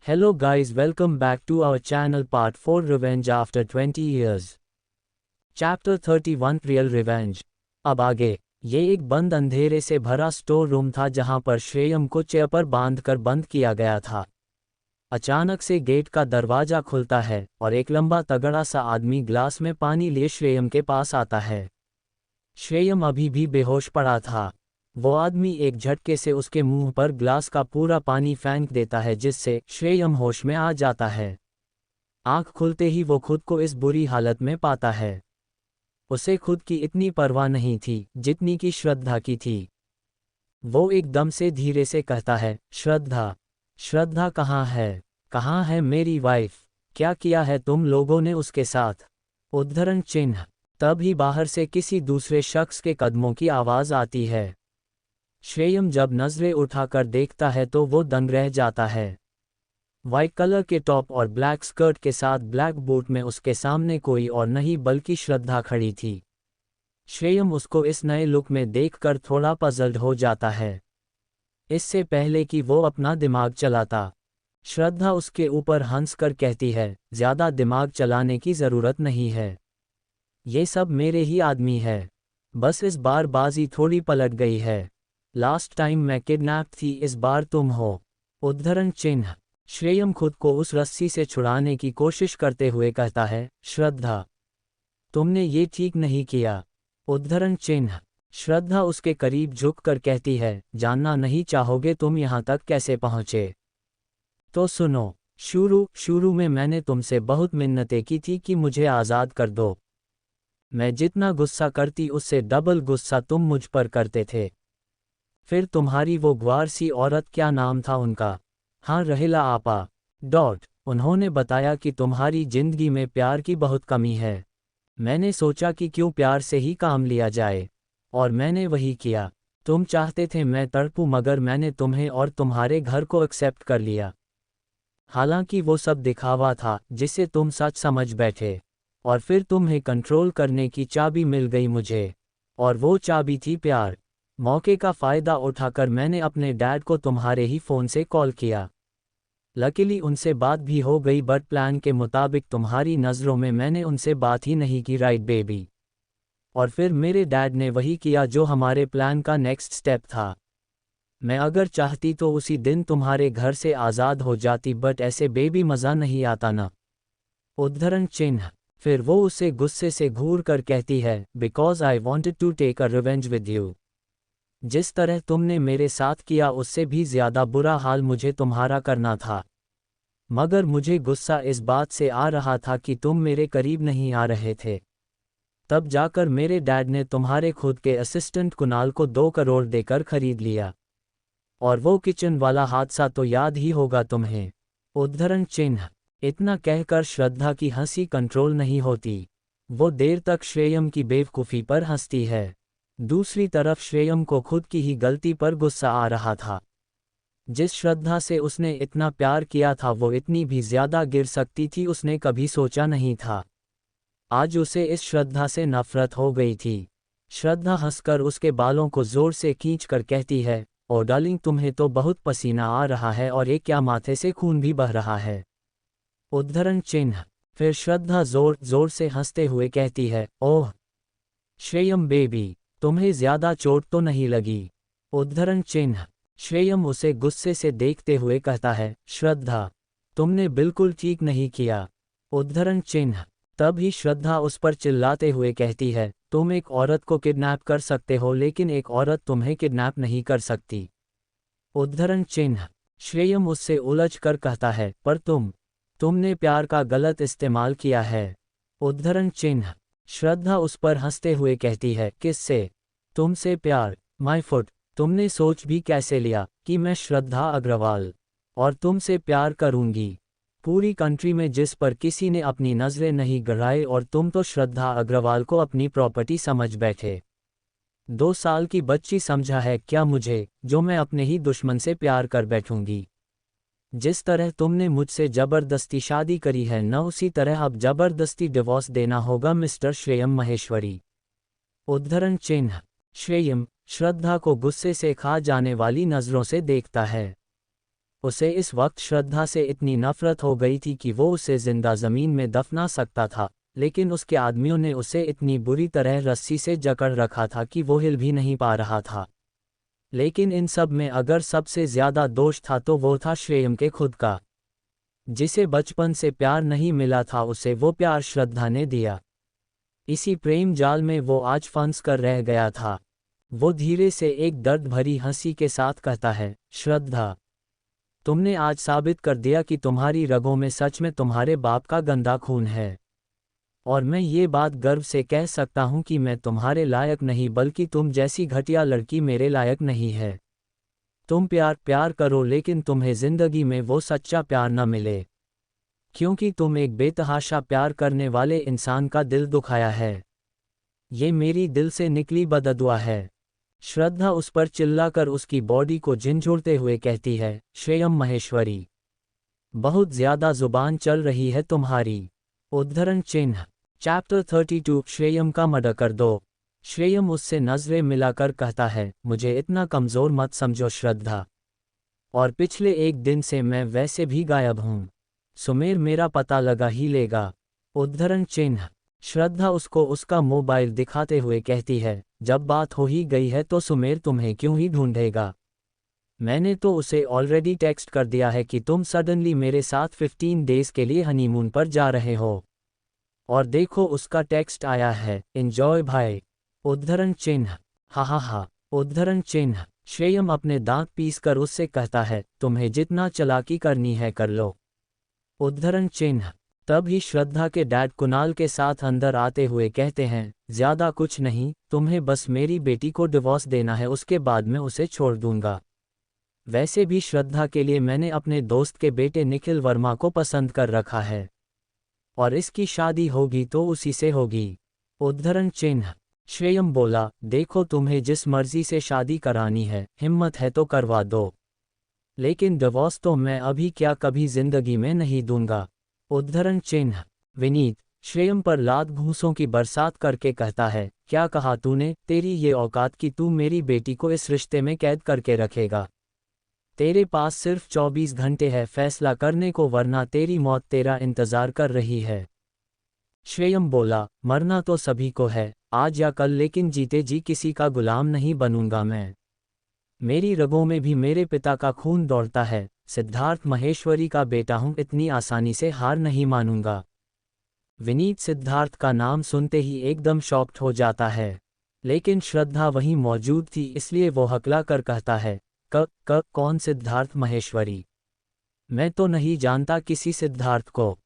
Hello guys, welcome back to our channel part 4 Revenge after 20 years. Chapter 31 Real Revenge. अब आगे। ये एक बंद अंधेरे से भरा स्टोर रूम था जहां पर श्रेयम को चेयर पर बांधकर बंद किया गया था। अचानक से गेट का दरवाजा खुलता है और एक लंबा तगड़ा सा आदमी ग्लास में पानी लिए श्रेयम के पास आता है। श्रेयम अभी भी बेहोश पड़ा था। वो आदमी एक झटके से उसके मुंह पर ग्लास का पूरा पानी फेंक देता है जिससे श्रेयम होश में आ जाता है। आंख खुलते ही वो खुद को इस बुरी हालत में पाता है। उसे खुद की इतनी परवाह नहीं थी जितनी की श्रद्धा की थी। वो एकदम से धीरे से कहता है, श्रद्धा, श्रद्धा कहाँ है? कहाँ है मेरी वाइफ? क्या किया है तुम लोगों ने उसके साथ? उद्धरण चिन्ह। तभी बाहर से किसी दूसरे शख्स के कदमों की आवाज़ आती है। श्रेयम जब नजरें उठाकर देखता है तो वो दंग रह जाता है। वाइट कलर के टॉप और ब्लैक स्कर्ट के साथ ब्लैक बूट में उसके सामने कोई और नहीं बल्कि श्रद्धा खड़ी थी। श्रेयम उसको इस नए लुक में देखकर थोड़ा पजल्ड हो जाता है। इससे पहले कि वो अपना दिमाग चलाता, श्रद्धा उसके ऊपर हंसकर कहती है, ज़्यादा दिमाग चलाने की ज़रूरत नहीं है। ये सब मेरे ही आदमी है। बस इस बार बाजी थोड़ी पलट गई है। लास्ट टाइम मैं किडनैप थी, इस बार तुम हो। उद्धरण चिन्ह। श्रेयम खुद को उस रस्सी से छुड़ाने की कोशिश करते हुए कहता है, श्रद्धा, तुमने ये ठीक नहीं किया। उद्धरण चिन्ह। श्रद्धा उसके करीब झुककर कहती है, जानना नहीं चाहोगे तुम यहाँ तक कैसे पहुँचे? तो सुनो, शुरू में मैंने तुमसे बहुत मिन्नतें की थी कि मुझे आज़ाद कर दो। मैं जितना गुस्सा करती उससे डबल गुस्सा तुम मुझ पर करते थे। फिर तुम्हारी वो ग्वार सी औरत, क्या नाम था उनका? हाँ, रहेला आपा। उन्होंने बताया कि तुम्हारी जिंदगी में प्यार की बहुत कमी है। मैंने सोचा कि क्यों प्यार से ही काम लिया जाए, और मैंने वही किया। तुम चाहते थे मैं तड़पूं मगर मैंने तुम्हें और तुम्हारे घर को एक्सेप्ट कर लिया। हालांकि वो सब दिखावा था जिसे तुम सच समझ बैठे, और फिर तुम्हें कंट्रोल करने की चाबी मिल गई मुझे, और वो चाबी थी प्यार। मौके का फ़ायदा उठाकर मैंने अपने डैड को तुम्हारे ही फ़ोन से कॉल किया। लकीली उनसे बात भी हो गई, बट प्लान के मुताबिक तुम्हारी नज़रों में मैंने उनसे बात ही नहीं की, राइट बेबी? और फिर मेरे डैड ने वही किया जो हमारे प्लान का नेक्स्ट स्टेप था। मैं अगर चाहती तो उसी दिन तुम्हारे घर से आज़ाद हो जाती, बट ऐसे बेबी मज़ा नहीं आता ना। उद्धरण चिन्ह। फिर वो उसे गुस्से से घूर कर कहती है, because I wanted to take a revenge with you. जिस तरह तुमने मेरे साथ किया उससे भी ज़्यादा बुरा हाल मुझे तुम्हारा करना था। मगर मुझे गुस्सा इस बात से आ रहा था कि तुम मेरे करीब नहीं आ रहे थे। तब जाकर मेरे डैड ने तुम्हारे खुद के असिस्टेंट कुणाल को 2 करोड़ देकर खरीद लिया। और वो किचन वाला हादसा तो याद ही होगा तुम्हें। उद्धरण चिन्ह। इतना कहकर श्रद्धा की हंसी कंट्रोल नहीं होती। वो देर तक श्रेयम की बेवकूफ़ी पर हंसती है। दूसरी तरफ श्रेयम को खुद की ही गलती पर गुस्सा आ रहा था। जिस श्रद्धा से उसने इतना प्यार किया था वो इतनी भी ज़्यादा गिर सकती थी, उसने कभी सोचा नहीं था। आज उसे इस श्रद्धा से नफरत हो गई थी। श्रद्धा हंसकर उसके बालों को ज़ोर से खींचकर कहती है, ओ डार्लिंग, तुम्हें तो बहुत पसीना आ रहा है और एक क्या माथे से खून भी बह रहा है। उद्धरण चिन्ह। फिर श्रद्धा ज़ोर ज़ोर से हंसते हुए कहती है, ओह श्रेयम बेबी, तुम्हें ज़्यादा चोट तो नहीं लगी? उद्धरण चिन्ह। श्रेयम उसे गुस्से से देखते हुए कहता है, श्रद्धा, तुमने बिल्कुल ठीक नहीं किया। उद्धरण चिन्ह। तब ही श्रद्धा उस पर चिल्लाते हुए कहती है, तुम एक औरत को किडनैप कर सकते हो लेकिन एक औरत तुम्हें किडनैप नहीं कर सकती। उद्धरण चिन्ह। श्रेयम उससे उलझ कर कहता है, पर तुमने प्यार का गलत इस्तेमाल किया है। उद्धरण चिन्ह। श्रद्धा उस पर हंसते हुए कहती है, किससे? तुमसे प्यार? माय फुट, तुमने सोच भी कैसे लिया कि मैं श्रद्धा अग्रवाल और तुमसे प्यार करूंगी? पूरी कंट्री में जिस पर किसी ने अपनी नज़रें नहीं गड़ाई, और तुम तो श्रद्धा अग्रवाल को अपनी प्रॉपर्टी समझ बैठे। 2 साल की बच्ची समझा है क्या मुझे, जो मैं अपने ही दुश्मन से प्यार कर बैठूंगी? जिस तरह तुमने मुझसे ज़बरदस्ती शादी करी है न, उसी तरह अब ज़बरदस्ती डिवोर्स देना होगा मिस्टर श्रेयम महेश्वरी। उद्धरण चिन्ह। श्रेयम श्रद्धा को गुस्से से खा जाने वाली नज़रों से देखता है। उसे इस वक्त श्रद्धा से इतनी नफरत हो गई थी कि वो उसे जिंदा ज़मीन में दफना सकता था, लेकिन उसके आदमियों ने उसे इतनी बुरी तरह रस्सी से जकड़ रखा था कि वो हिल भी नहीं पा रहा था। लेकिन इन सब में अगर सबसे ज़्यादा दोष था तो वो था श्रेयम के खुद का। जिसे बचपन से प्यार नहीं मिला था उसे वो प्यार श्रद्धा ने दिया। इसी प्रेम जाल में वो आज फंस कर रह गया था। वो धीरे से एक दर्द भरी हंसी के साथ कहता है, श्रद्धा, तुमने आज साबित कर दिया कि तुम्हारी रगों में सच में तुम्हारे बाप का गंदा खून है। और मैं ये बात गर्व से कह सकता हूँ कि मैं तुम्हारे लायक नहीं, बल्कि तुम जैसी घटिया लड़की मेरे लायक नहीं है। तुम प्यार करो, लेकिन तुम्हें जिंदगी में वो सच्चा प्यार न मिले, क्योंकि तुम एक बेतहाशा प्यार करने वाले इंसान का दिल दुखाया है। ये मेरी दिल से निकली बददुआ है। श्रद्धा उस पर चिल्लाकर उसकी बॉडी को झंझोड़ते हुए कहती है, श्रेयम महेश्वरी, बहुत ज्यादा जुबान चल रही है तुम्हारी। उद्धरण चिन्ह। चैप्टर 32 श्रेयम का मर्डर कर दो। श्रेयम उससे नजरें मिलाकर कहता है, मुझे इतना कमजोर मत समझो श्रद्धा, और पिछले एक दिन से मैं वैसे भी गायब हूँ। सुमेर मेरा पता लगा ही लेगा। उद्धरण चिन्ह। श्रद्धा उसको उसका मोबाइल दिखाते हुए कहती है, जब बात हो ही गई है तो सुमेर तुम्हें क्यों ही ढूंढेगा। मैंने तो उसे ऑलरेडी टेक्स्ट कर दिया है कि तुम सडनली मेरे साथ 15 डेज के लिए हनीमून पर जा रहे हो। और देखो उसका टेक्स्ट आया है, एंजॉय भाई। उद्धरण चिन्ह। हा। उद्धरण चिन्ह। श्रेयम अपने दांत पीस कर उससे कहता है, तुम्हें जितना चालाकी करनी है कर लो। उद्धरण चिन्ह। तब ही श्रद्धा के डैड कुणाल के साथ अंदर आते हुए कहते हैं, ज्यादा कुछ नहीं, तुम्हें बस मेरी बेटी को डिवोर्स देना है, उसके बाद मैं उसे छोड़ दूंगा। वैसे भी श्रद्धा के लिए मैंने अपने दोस्त के बेटे निखिल वर्मा को पसंद कर रखा है, और इसकी शादी होगी तो उसी से होगी। उद्धरण चिन्ह। श्रेयम बोला, देखो तुम्हें जिस मर्जी से शादी करानी है, हिम्मत है तो करवा दो, लेकिन डिवोर्स तो मैं अभी क्या कभी जिंदगी में नहीं दूंगा। उद्धरण चिन्ह। विनीत श्रेयम पर लात घूंसों की बरसात करके कहता है, क्या कहा तूने, तेरी ये औकात कि तू मेरी बेटी को इस रिश्ते में कैद करके रखेगा। तेरे पास सिर्फ 24 घंटे है फैसला करने को, वरना तेरी मौत तेरा इंतजार कर रही है। श्रेयम बोला, मरना तो सभी को है, आज या कल, लेकिन जीते जी किसी का गुलाम नहीं बनूंगा मैं। मेरी रगों में भी मेरे पिता का खून दौड़ता है, सिद्धार्थ महेश्वरी का बेटा हूं, इतनी आसानी से हार नहीं मानूंगा। विनीत सिद्धार्थ का नाम सुनते ही एकदम शॉक्ड हो जाता है, लेकिन श्रद्धा वहीं मौजूद थी, इसलिए वो हकला कर कहता है, कौन सिद्धार्थ महेश्वरी? मैं तो नहीं जानता किसी सिद्धार्थ को।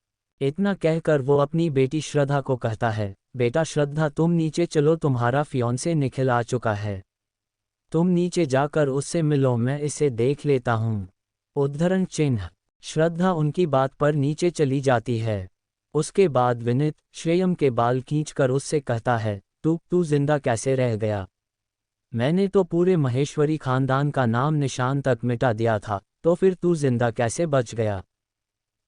इतना कहकर वो अपनी बेटी श्रद्धा को कहता है, बेटा श्रद्धा तुम नीचे चलो, तुम्हारा फियांसे निखिल आ चुका है, तुम नीचे जाकर उससे मिलो, मैं इसे देख लेता हूँ। उद्धरण चिन्ह। श्रद्धा उनकी बात पर नीचे चली जाती है। उसके बाद विनीत श्रेयम के बाल खींचकर उससे कहता है, तू जिंदा कैसे रह गया? मैंने तो पूरे महेश्वरी खानदान का नाम निशान तक मिटा दिया था, तो फिर तू जिंदा कैसे बच गया?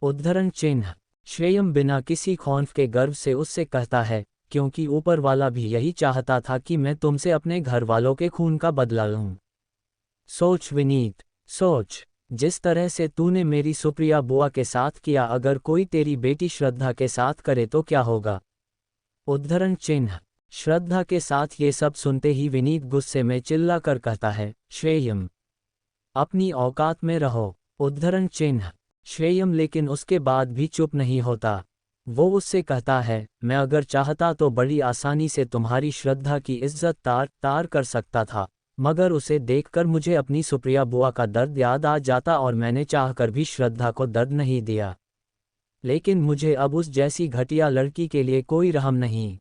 उद्धरण चिन्ह। श्रेयम बिना किसी खौफ के गर्व से उससे कहता है, क्योंकि ऊपर वाला भी यही चाहता था कि मैं तुमसे अपने घर वालों के खून का बदला लूं। सोच विनीत, सोच, जिस तरह से तूने मेरी सुप्रिया बुआ के साथ किया, अगर कोई तेरी बेटी श्रद्धा के साथ करे तो क्या होगा? उद्धरण चिन्ह। श्रद्धा के साथ ये सब सुनते ही विनीत गुस्से में चिल्लाकर कहता है, श्रेयम, अपनी औकात में रहो। उद्धरण चिन्ह। श्रेयम लेकिन उसके बाद भी चुप नहीं होता। वो उससे कहता है, मैं अगर चाहता तो बड़ी आसानी से तुम्हारी श्रद्धा की इज्जत तार कर सकता था, मगर उसे देखकर मुझे अपनी सुप्रिया बुआ का दर्द याद आ जाता, और मैंने चाहकर भी श्रद्धा को दर्द नहीं दिया। लेकिन मुझे अब उस जैसी घटिया लड़की के लिए कोई रहम नहीं।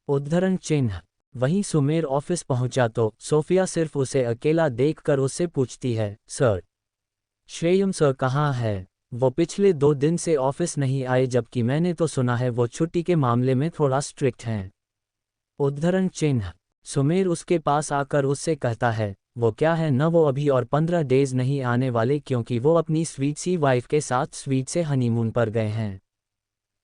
उद्धरण चिन्ह। वहीं सुमेर ऑफिस पहुंचा तो सोफिया सिर्फ उसे अकेला देखकर उससे पूछती है, सर, श्रेयम सर कहाँ है? वो पिछले 2 दिन से ऑफिस नहीं आए, जबकि मैंने तो सुना है वो छुट्टी के मामले में थोड़ा स्ट्रिक्ट हैं। उद्धरण चिन्ह। सुमेर उसके पास आकर उससे कहता है, वो क्या है न, वो अभी और 15 डेज नहीं आने वाले, क्योंकि वो अपनी स्वीट सी वाइफ के साथ स्वीट से हनीमून पर गए हैं।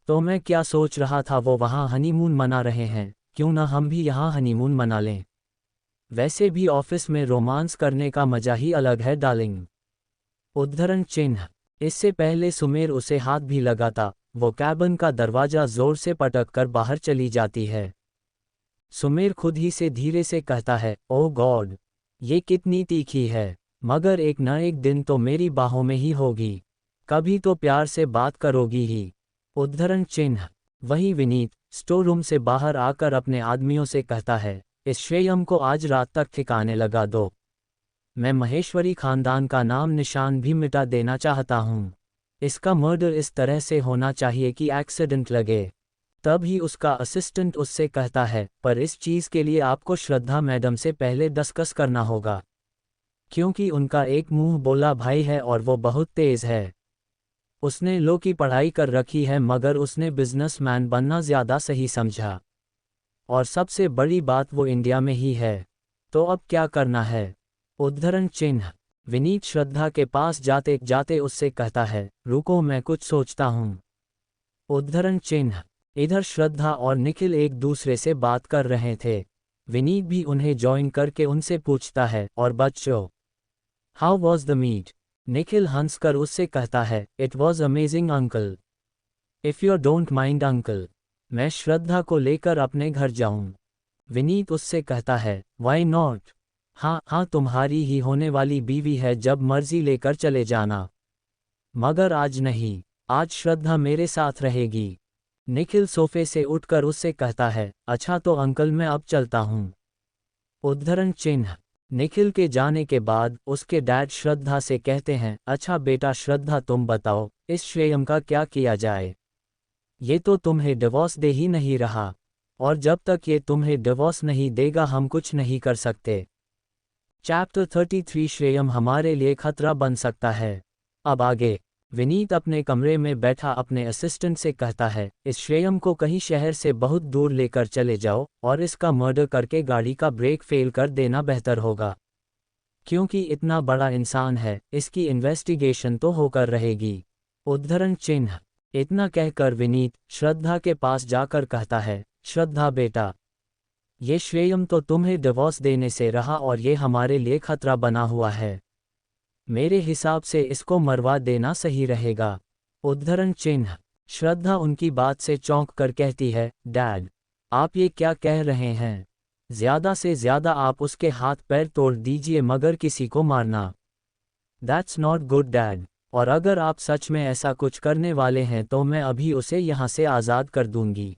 तो मैं क्या सोच रहा था, वो वहाँ हनीमून मना रहे हैं, क्यों ना हम भी यहाँ हनीमून मना लें? वैसे भी ऑफिस में रोमांस करने का मजा ही अलग है डार्लिंग। उद्धरण चिन्ह। इससे पहले सुमेर उसे हाथ भी लगाता, वो कैबिन का दरवाजा जोर से पटक कर बाहर चली जाती है। सुमेर खुद ही से धीरे से कहता है, ओह गॉड, ये कितनी तीखी है, मगर एक न एक दिन तो मेरी बाहों में ही होगी, कभी तो प्यार से बात करोगी ही। उद्धरण चिन्ह। वही विनीत स्टोर रूम से बाहर आकर अपने आदमियों से कहता है, इस श्रेयम को आज रात तक ठिकाने लगा दो। मैं महेश्वरी खानदान का नाम निशान भी मिटा देना चाहता हूँ। इसका मर्डर इस तरह से होना चाहिए कि एक्सीडेंट लगे। तब ही उसका असिस्टेंट उससे कहता है, पर इस चीज़ के लिए आपको श्रद्धा मैडम से पहले डिस्कस करना होगा, क्योंकि उनका एक मुंह बोला भाई है और वो बहुत तेज़ है। उसने लॉ की पढ़ाई कर रखी है मगर उसने बिजनेसमैन बनना ज़्यादा सही समझा। और सबसे बड़ी बात वो इंडिया में ही है। तो अब क्या करना है? उद्धरण चिन्ह। विनीत श्रद्धा के पास जाते जाते उससे कहता है, रुको मैं कुछ सोचता हूँ। उद्धरण चिन्ह। इधर श्रद्धा और निखिल एक दूसरे से बात कर रहे थे। विनीत भी उन्हें ज्वाइन करके उनसे पूछता है, और बच्चों, how was the meet? Nikhil हंसकर उससे कहता है, it was amazing uncle. If you don't mind uncle, मैं श्रद्धा को लेकर अपने घर जाऊं। विनीत उससे कहता है, वाई नॉट? हाँ हाँ, तुम्हारी ही होने वाली बीवी है, जब मर्जी लेकर चले जाना। मगर आज नहीं, आज श्रद्धा मेरे साथ रहेगी। निखिल सोफे से उठकर उससे कहता है, अच्छा तो अंकल मैं अब चलता हूँ। उद्धरण चिन्ह। निखिल के जाने के बाद उसके डैड श्रद्धा से कहते हैं, अच्छा बेटा श्रद्धा तुम बताओ, इस श्रेयम का क्या किया जाए? ये तो तुम्हें डिवोर्स दे ही नहीं रहा, और जब तक ये तुम्हें डिवोर्स नहीं देगा हम कुछ नहीं कर सकते। चैप्टर 33 श्रेयम हमारे लिए खतरा बन सकता है। अब आगे। विनीत अपने कमरे में बैठा अपने असिस्टेंट से कहता है, इस श्रेयम को कहीं शहर से बहुत दूर लेकर चले जाओ और इसका मर्डर करके गाड़ी का ब्रेक फेल कर देना बेहतर होगा, क्योंकि इतना बड़ा इंसान है, इसकी इन्वेस्टिगेशन तो होकर रहेगी। उद्धरण चिन्ह। इतना कहकर विनीत श्रद्धा के पास जाकर कहता है, श्रद्धा बेटा, ये श्रेयम तो तुम्हें डिवोर्स देने से रहा और ये हमारे लिए खतरा बना हुआ है। मेरे हिसाब से इसको मरवा देना सही रहेगा। उद्धरण चिन्ह। श्रद्धा उनकी बात से चौंक कर कहती है, डैड, आप ये क्या कह रहे हैं? ज़्यादा से ज़्यादा आप उसके हाथ पैर तोड़ दीजिए मगर किसी को मारना, दैट्स नॉट गुड डैड। और अगर आप सच में ऐसा कुछ करने वाले हैं तो मैं अभी उसे यहाँ से आज़ाद कर दूंगी।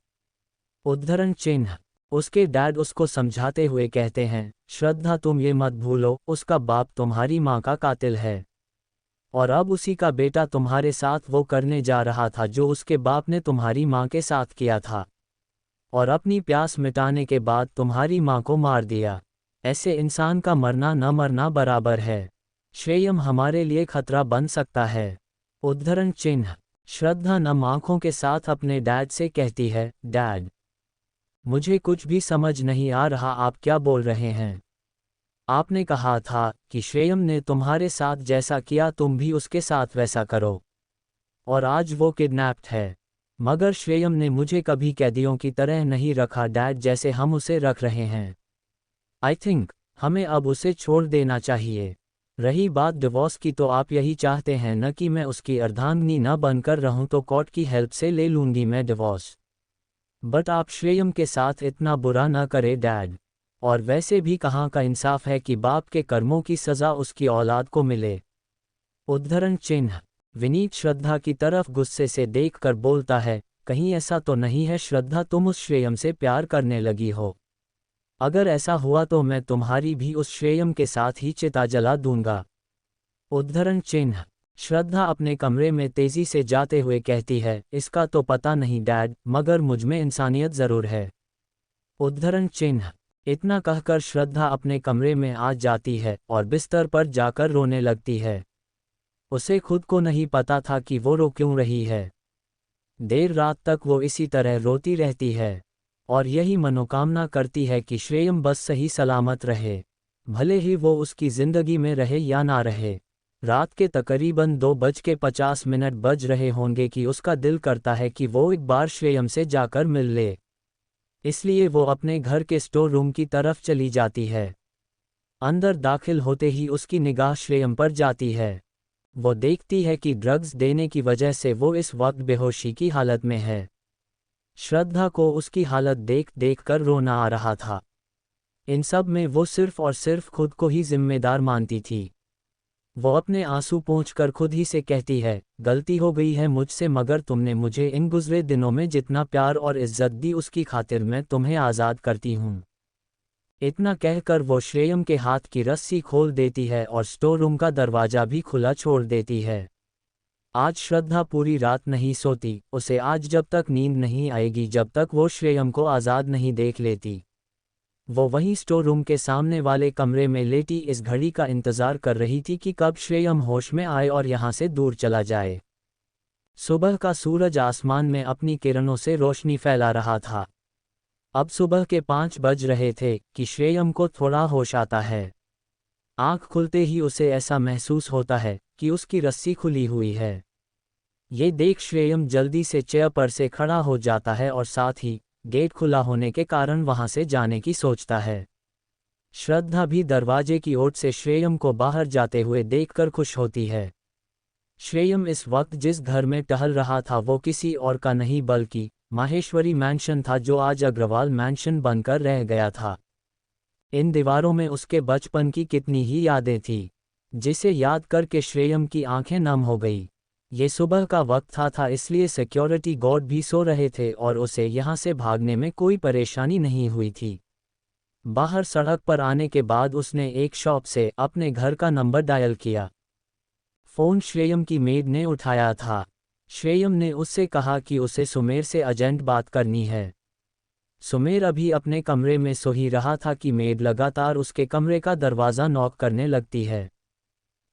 उद्धरण चिन्ह। उसके डैड उसको समझाते हुए कहते हैं, श्रद्धा तुम ये मत भूलो, उसका बाप तुम्हारी माँ का कातिल है, और अब उसी का बेटा तुम्हारे साथ वो करने जा रहा था जो उसके बाप ने तुम्हारी माँ के साथ किया था, और अपनी प्यास मिटाने के बाद तुम्हारी माँ को मार दिया। ऐसे इंसान का मरना न मरना बराबर है। श्रेयम हमारे लिए खतरा बन सकता है। उद्धरण चिन्ह। श्रद्धा नम आंखों के साथ अपने डैड से कहती है, डैड, मुझे कुछ भी समझ नहीं आ रहा, आप क्या बोल रहे हैं? आपने कहा था कि श्रेयम ने तुम्हारे साथ जैसा किया तुम भी उसके साथ वैसा करो, और आज वो किडनैप्ड है। मगर श्रेयम ने मुझे कभी कैदियों की तरह नहीं रखा डैड, जैसे हम उसे रख रहे हैं। आई थिंक हमें अब उसे छोड़ देना चाहिए। रही बात डिवोर्स की, तो आप यही चाहते हैं न कि मैं उसकी अर्धांगिनी न बनकर रहूं, तो कोर्ट की हेल्प से ले लूंगी मैं डिवोर्स। बट आप श्रेयम के साथ इतना बुरा न करें डैड। और वैसे भी कहाँ का इंसाफ है कि बाप के कर्मों की सज़ा उसकी औलाद को मिले। उद्धरण चिन्ह। विनीत श्रद्धा की तरफ गुस्से से देखकर बोलता है, कहीं ऐसा तो नहीं है श्रद्धा तुम उस श्रेयम से प्यार करने लगी हो? अगर ऐसा हुआ तो मैं तुम्हारी भी उस श्रेयम के साथ ही चिता जला दूंगा। उद्धरण चिन्ह। श्रद्धा अपने कमरे में तेजी से जाते हुए कहती है, इसका तो पता नहीं डैड, मगर मुझमें इंसानियत ज़रूर है। उद्धरण चिन्ह। इतना कहकर श्रद्धा अपने कमरे में आ जाती है और बिस्तर पर जाकर रोने लगती है। उसे खुद को नहीं पता था कि वो रो क्यों रही है। देर रात तक वो इसी तरह रोती रहती है और यही मनोकामना करती है कि श्रेयम बस सही सलामत रहे, भले ही वो उसकी ज़िंदगी में रहे या ना रहे। रात के तकरीबन 2:50 बज रहे होंगे कि उसका दिल करता है कि वो एक बार श्रेयम से जाकर मिल ले। इसलिए वो अपने घर के स्टोर रूम की तरफ चली जाती है। अंदर दाखिल होते ही उसकी निगाह श्रेयम पर जाती है। वो देखती है कि ड्रग्स देने की वजह से वो इस वक्त बेहोशी की हालत में है। श्रद्धा को उसकी हालत देख देख कर रोना आ रहा था। इन सब में वो सिर्फ और सिर्फ खुद को ही जिम्मेदार मानती थी। वो अपने आंसू पोंछकर खुद ही से कहती है, गलती हो गई है मुझसे, मगर तुमने मुझे इन गुजरे दिनों में जितना प्यार और इज्जत दी उसकी खातिर मैं तुम्हें आज़ाद करती हूँ। इतना कहकर वो श्रेयम के हाथ की रस्सी खोल देती है और स्टोर रूम का दरवाज़ा भी खुला छोड़ देती है। आज श्रद्धा पूरी रात नहीं सोती, उसे आज जब तक नींद नहीं आएगी जब तक वो श्रेयम को आज़ाद नहीं देख लेती। वो वहीं स्टोर रूम के सामने वाले कमरे में लेटी इस घड़ी का इंतजार कर रही थी कि कब श्रेयम होश में आए और यहाँ से दूर चला जाए। सुबह का सूरज आसमान में अपनी किरणों से रोशनी फैला रहा था। अब सुबह के 5 बज रहे थे कि श्रेयम को थोड़ा होश आता है। आँख खुलते ही उसे ऐसा महसूस होता है कि उसकी रस्सी खुली हुई है। ये देख श्रेयम जल्दी से चेयर पर से खड़ा हो जाता है और साथ ही गेट खुला होने के कारण वहां से जाने की सोचता है। श्रद्धा भी दरवाजे की ओर से श्रेयम को बाहर जाते हुए देखकर खुश होती है। श्रेयम इस वक्त जिस घर में टहल रहा था वो किसी और का नहीं बल्कि माहेश्वरी मैंशन था, जो आज अग्रवाल मैंशन बनकर रह गया था। इन दीवारों में उसके बचपन की कितनी ही यादें थीं, जिसे याद करके श्रेयम की आंखें नम हो गई। ये सुबह का वक्त था इसलिए सिक्योरिटी गार्ड भी सो रहे थे और उसे यहाँ से भागने में कोई परेशानी नहीं हुई थी। बाहर सड़क पर आने के बाद उसने एक शॉप से अपने घर का नंबर डायल किया। फ़ोन श्रेयम की मेड ने उठाया था। श्रेयम ने उससे कहा कि उसे सुमेर से अर्जेंट बात करनी है। सुमेर अभी अपने कमरे में सो ही रहा था कि मेड लगातार उसके कमरे का दरवाज़ा नॉक करने लगती है।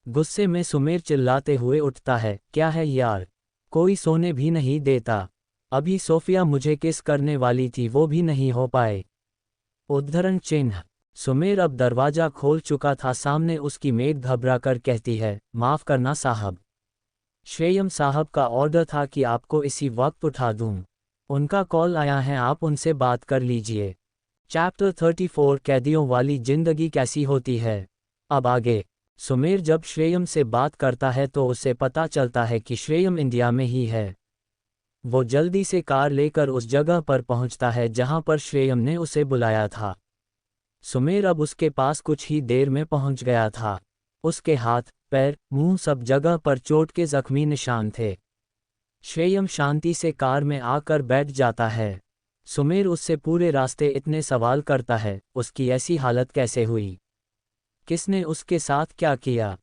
गुस्से में सुमेर चिल्लाते हुए उठता है, क्या है यार, कोई सोने भी नहीं देता। अभी सोफिया मुझे किस करने वाली थी वो भी नहीं हो पाए। उद्धरण चिन्ह। सुमेर अब दरवाज़ा खोल चुका था। सामने उसकी मेड घबरा कर कहती है, माफ़ करना साहब, श्रेयम साहब का ऑर्डर था कि आपको इसी वक्त उठा दूं। उनका कॉल आया है, आप उनसे बात कर लीजिए। चैप्टर 34 कैदियों वाली जिंदगी कैसी होती है। अब आगे। सुमेर जब श्रेयम से बात करता है तो उसे पता चलता है कि श्रेयम इंडिया में ही है। वो जल्दी से कार लेकर उस जगह पर पहुंचता है जहां पर श्रेयम ने उसे बुलाया था। सुमेर अब उसके पास कुछ ही देर में पहुंच गया था। उसके हाथ, पैर, मुंह सब जगह पर चोट के जख्मी निशान थे। श्रेयम शांति से कार में आकर बैठ जाता है। सुमेर उससे पूरे रास्ते इतने सवाल करता है, उसकी ऐसी हालत कैसे हुई, किसने उसके साथ क्या किया,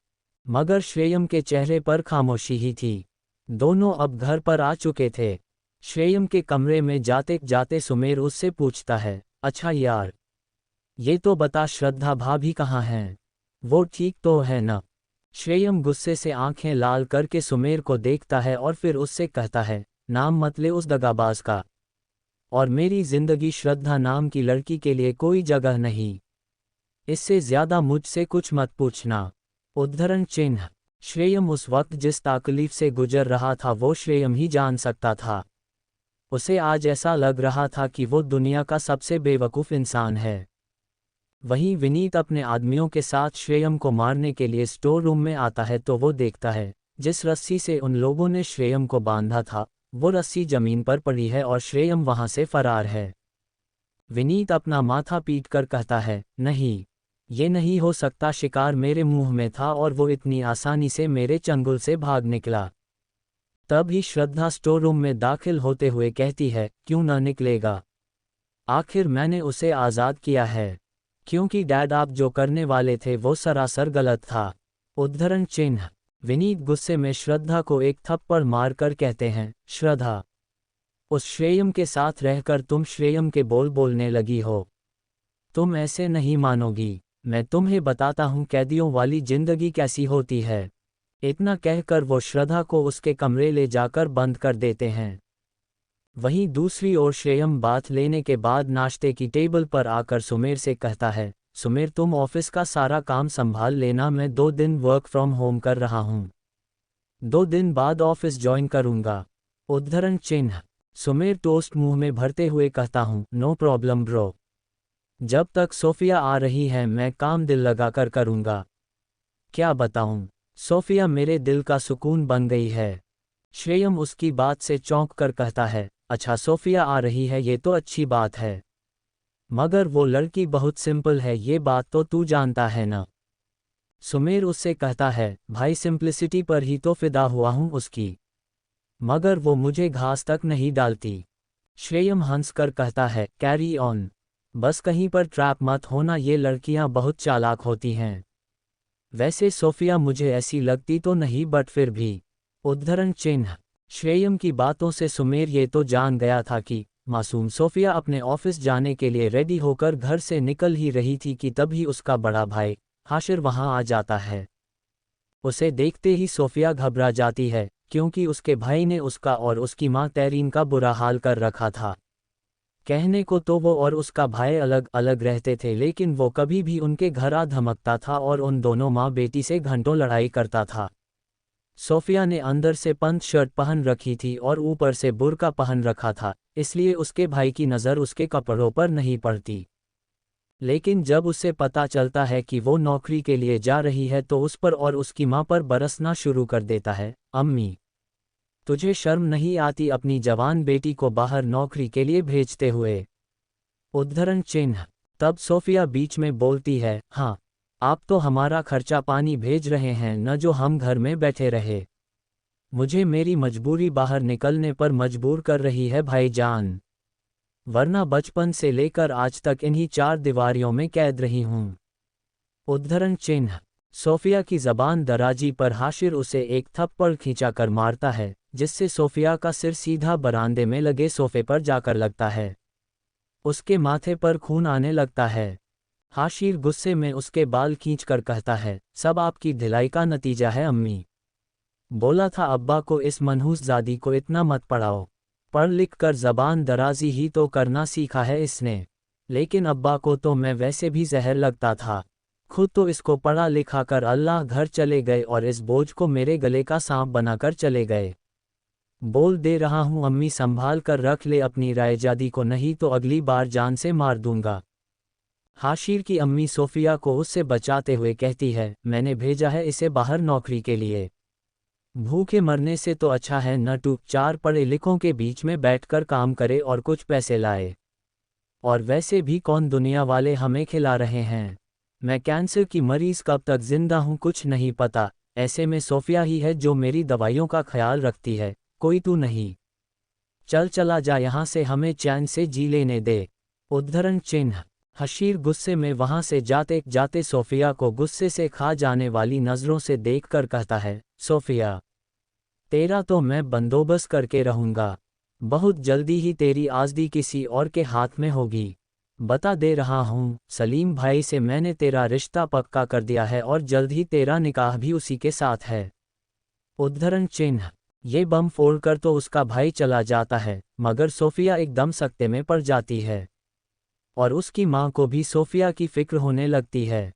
मगर श्रेयम के चेहरे पर खामोशी ही थी। दोनों अब घर पर आ चुके थे। श्रेयम के कमरे में जाते जाते सुमेर उससे पूछता है, अच्छा यार, ये तो बता श्रद्धा भाभी कहाँ हैं, वो ठीक तो है ना। श्रेयम गुस्से से आंखें लाल करके सुमेर को देखता है और फिर उससे कहता है, नाम मत ले उस दगाबाज का, और मेरी जिंदगी श्रद्धा नाम की लड़की के लिए कोई जगह नहीं। इससे ज्यादा मुझसे कुछ मत पूछना। उद्धरण चिन्ह। श्रेयम उस वक्त जिस तकलीफ से गुजर रहा था वो श्रेयम ही जान सकता था। उसे आज ऐसा लग रहा था कि वो दुनिया का सबसे बेवकूफ़ इंसान है। वहीं विनीत अपने आदमियों के साथ श्रेयम को मारने के लिए स्टोर रूम में आता है तो वो देखता है जिस रस्सी से उन लोगों ने श्रेयम को बांधा था वो रस्सी जमीन पर पड़ी है और श्रेयम वहां से फरार है। विनीत अपना माथा पीट कर कहता है, नहीं, ये नहीं हो सकता, शिकार मेरे मुंह में था और वो इतनी आसानी से मेरे चंगुल से भाग निकला। तब ही श्रद्धा स्टोर रूम में दाखिल होते हुए कहती है, क्यों न निकलेगा, आखिर मैंने उसे आज़ाद किया है, क्योंकि डैड आप जो करने वाले थे वो सरासर गलत था। उद्धरण चिन्ह। विनीत गुस्से में श्रद्धा को एक थप्पड़ मारकर कहते हैं, श्रद्धा, उस श्रेयम के साथ रहकर तुम श्रेयम के बोल बोलने लगी हो। तुम ऐसे नहीं मानोगी, मैं तुम्हें बताता हूँ कैदियों वाली जिंदगी कैसी होती है। इतना कहकर वो श्रद्धा को उसके कमरे ले जाकर बंद कर देते हैं। वहीं दूसरी ओर श्रेयम बात लेने के बाद नाश्ते की टेबल पर आकर सुमेर से कहता है, सुमेर तुम ऑफिस का सारा काम संभाल लेना, मैं 2 दिन वर्क फ्रॉम होम कर रहा हूँ, 2 दिन बाद ऑफिस ज्वाइन करूँगा। उद्धरण चिन्ह। सुमेर टोस्ट मुंह में भरते हुए कहता हूँ, नो प्रॉब्लम ब्रो, जब तक सोफिया आ रही है मैं काम दिल लगाकर करूँगा। क्या बताऊँ, सोफिया मेरे दिल का सुकून बन गई है। श्रेयम उसकी बात से चौंक कर कहता है, अच्छा सोफिया आ रही है, ये तो अच्छी बात है। मगर वो लड़की बहुत सिंपल है, ये बात तो तू जानता है ना। सुमेर उससे कहता है, भाई सिंप्लिसिटी पर ही तो फिदा हुआ हूँ उसकी। मगर वो मुझे घास तक नहीं डालती। श्रेयम हंसकर कहता है, कैरी ऑन। बस कहीं पर ट्रैप मत होना, ये लड़कियां बहुत चालाक होती हैं। वैसे सोफिया मुझे ऐसी लगती तो नहीं, बट फिर भी। उद्धरण चिन्ह। श्रेयम की बातों से सुमेर ये तो जान गया था कि मासूम सोफिया अपने ऑफिस जाने के लिए रेडी होकर घर से निकल ही रही थी कि तभी उसका बड़ा भाई हाशिर वहां आ जाता है। उसे देखते ही सोफिया घबरा जाती है, क्योंकि उसके भाई ने उसका और उसकी मां तैरीन का बुरा हाल कर रखा था। कहने को तो वो और उसका भाई अलग अलग रहते थे, लेकिन वो कभी भी उनके घर आ धमकता था और उन दोनों माँ बेटी से घंटों लड़ाई करता था। सोफिया ने अंदर से पंत शर्ट पहन रखी थी और ऊपर से बुर्का पहन रखा था, इसलिए उसके भाई की नज़र उसके कपड़ों पर नहीं पड़ती। लेकिन जब उसे पता चलता है कि वो नौकरी के लिए जा रही है तो उस पर और उसकी माँ पर बरसना शुरू कर देता है, अम्मी तुझे शर्म नहीं आती अपनी जवान बेटी को बाहर नौकरी के लिए भेजते हुए। उद्धरण चिन्ह। तब सोफिया बीच में बोलती है, हाँ आप तो हमारा खर्चा पानी भेज रहे हैं न, जो हम घर में बैठे रहे। मुझे मेरी मजबूरी बाहर निकलने पर मजबूर कर रही है भाईजान, वरना बचपन से लेकर आज तक इन्हीं चार दीवारियों में कैद रही हूँ। उद्धरण चिन्ह। सोफिया की जबान दराजी पर हाशिर उसे एक थप्पड़ खींचाकर मारता है, जिससे सोफिया का सिर सीधा बरामदे में लगे सोफे पर जाकर लगता है। उसके माथे पर खून आने लगता है। हाशिर गुस्से में उसके बाल खींचकर कहता है, सब आपकी ढिलाई का नतीजा है अम्मी। बोला था अब्बा को इस मनहूस ज़ादी को इतना मत पढ़ाओ। पढ़ लिख कर जबान दराजी ही तो करना सीखा है इसने। लेकिन अब्बा को तो मैं वैसे भी जहर लगता था। खुद तो इसको पढ़ा लिखा कर अल्लाह घर चले गए और इस बोझ को मेरे गले का सांप बनाकर चले गए। बोल दे रहा हूँ अम्मी, संभाल कर रख ले अपनी रायजादी को, नहीं तो अगली बार जान से मार दूंगा। हाशिर की अम्मी सोफिया को उससे बचाते हुए कहती है, मैंने भेजा है इसे बाहर नौकरी के लिए। भूखे मरने से तो अच्छा है न टू चार पढ़े लिखों के बीच में बैठकर काम करे और कुछ पैसे लाए। और वैसे भी कौन दुनिया वाले हमें खिला रहे हैं। मैं कैंसर की मरीज कब तक जिंदा हूँ कुछ नहीं पता, ऐसे में सोफिया ही है जो मेरी दवाइयों का ख्याल रखती है, कोई तू नहीं। चल चला जा यहाँ से, हमें चैन से जी लेने दे। उद्धरण चिन्ह। हशीर गुस्से में वहां से जाते जाते सोफिया को गुस्से से खा जाने वाली नज़रों से देखकर कहता है, सोफिया तेरा तो मैं बंदोबस्त करके रहूंगा। बहुत जल्दी ही तेरी आज़दी किसी और के हाथ में होगी। बता दे रहा हूँ, सलीम भाई से मैंने तेरा रिश्ता पक्का कर दिया है और जल्द ही तेरा निकाह भी उसी के साथ है। उद्धरण चिन्ह। ये बम फोड़कर तो उसका भाई चला जाता है, मगर सोफिया एकदम सकते में पड़ जाती है। और उसकी माँ को भी सोफिया की फिक्र होने लगती है।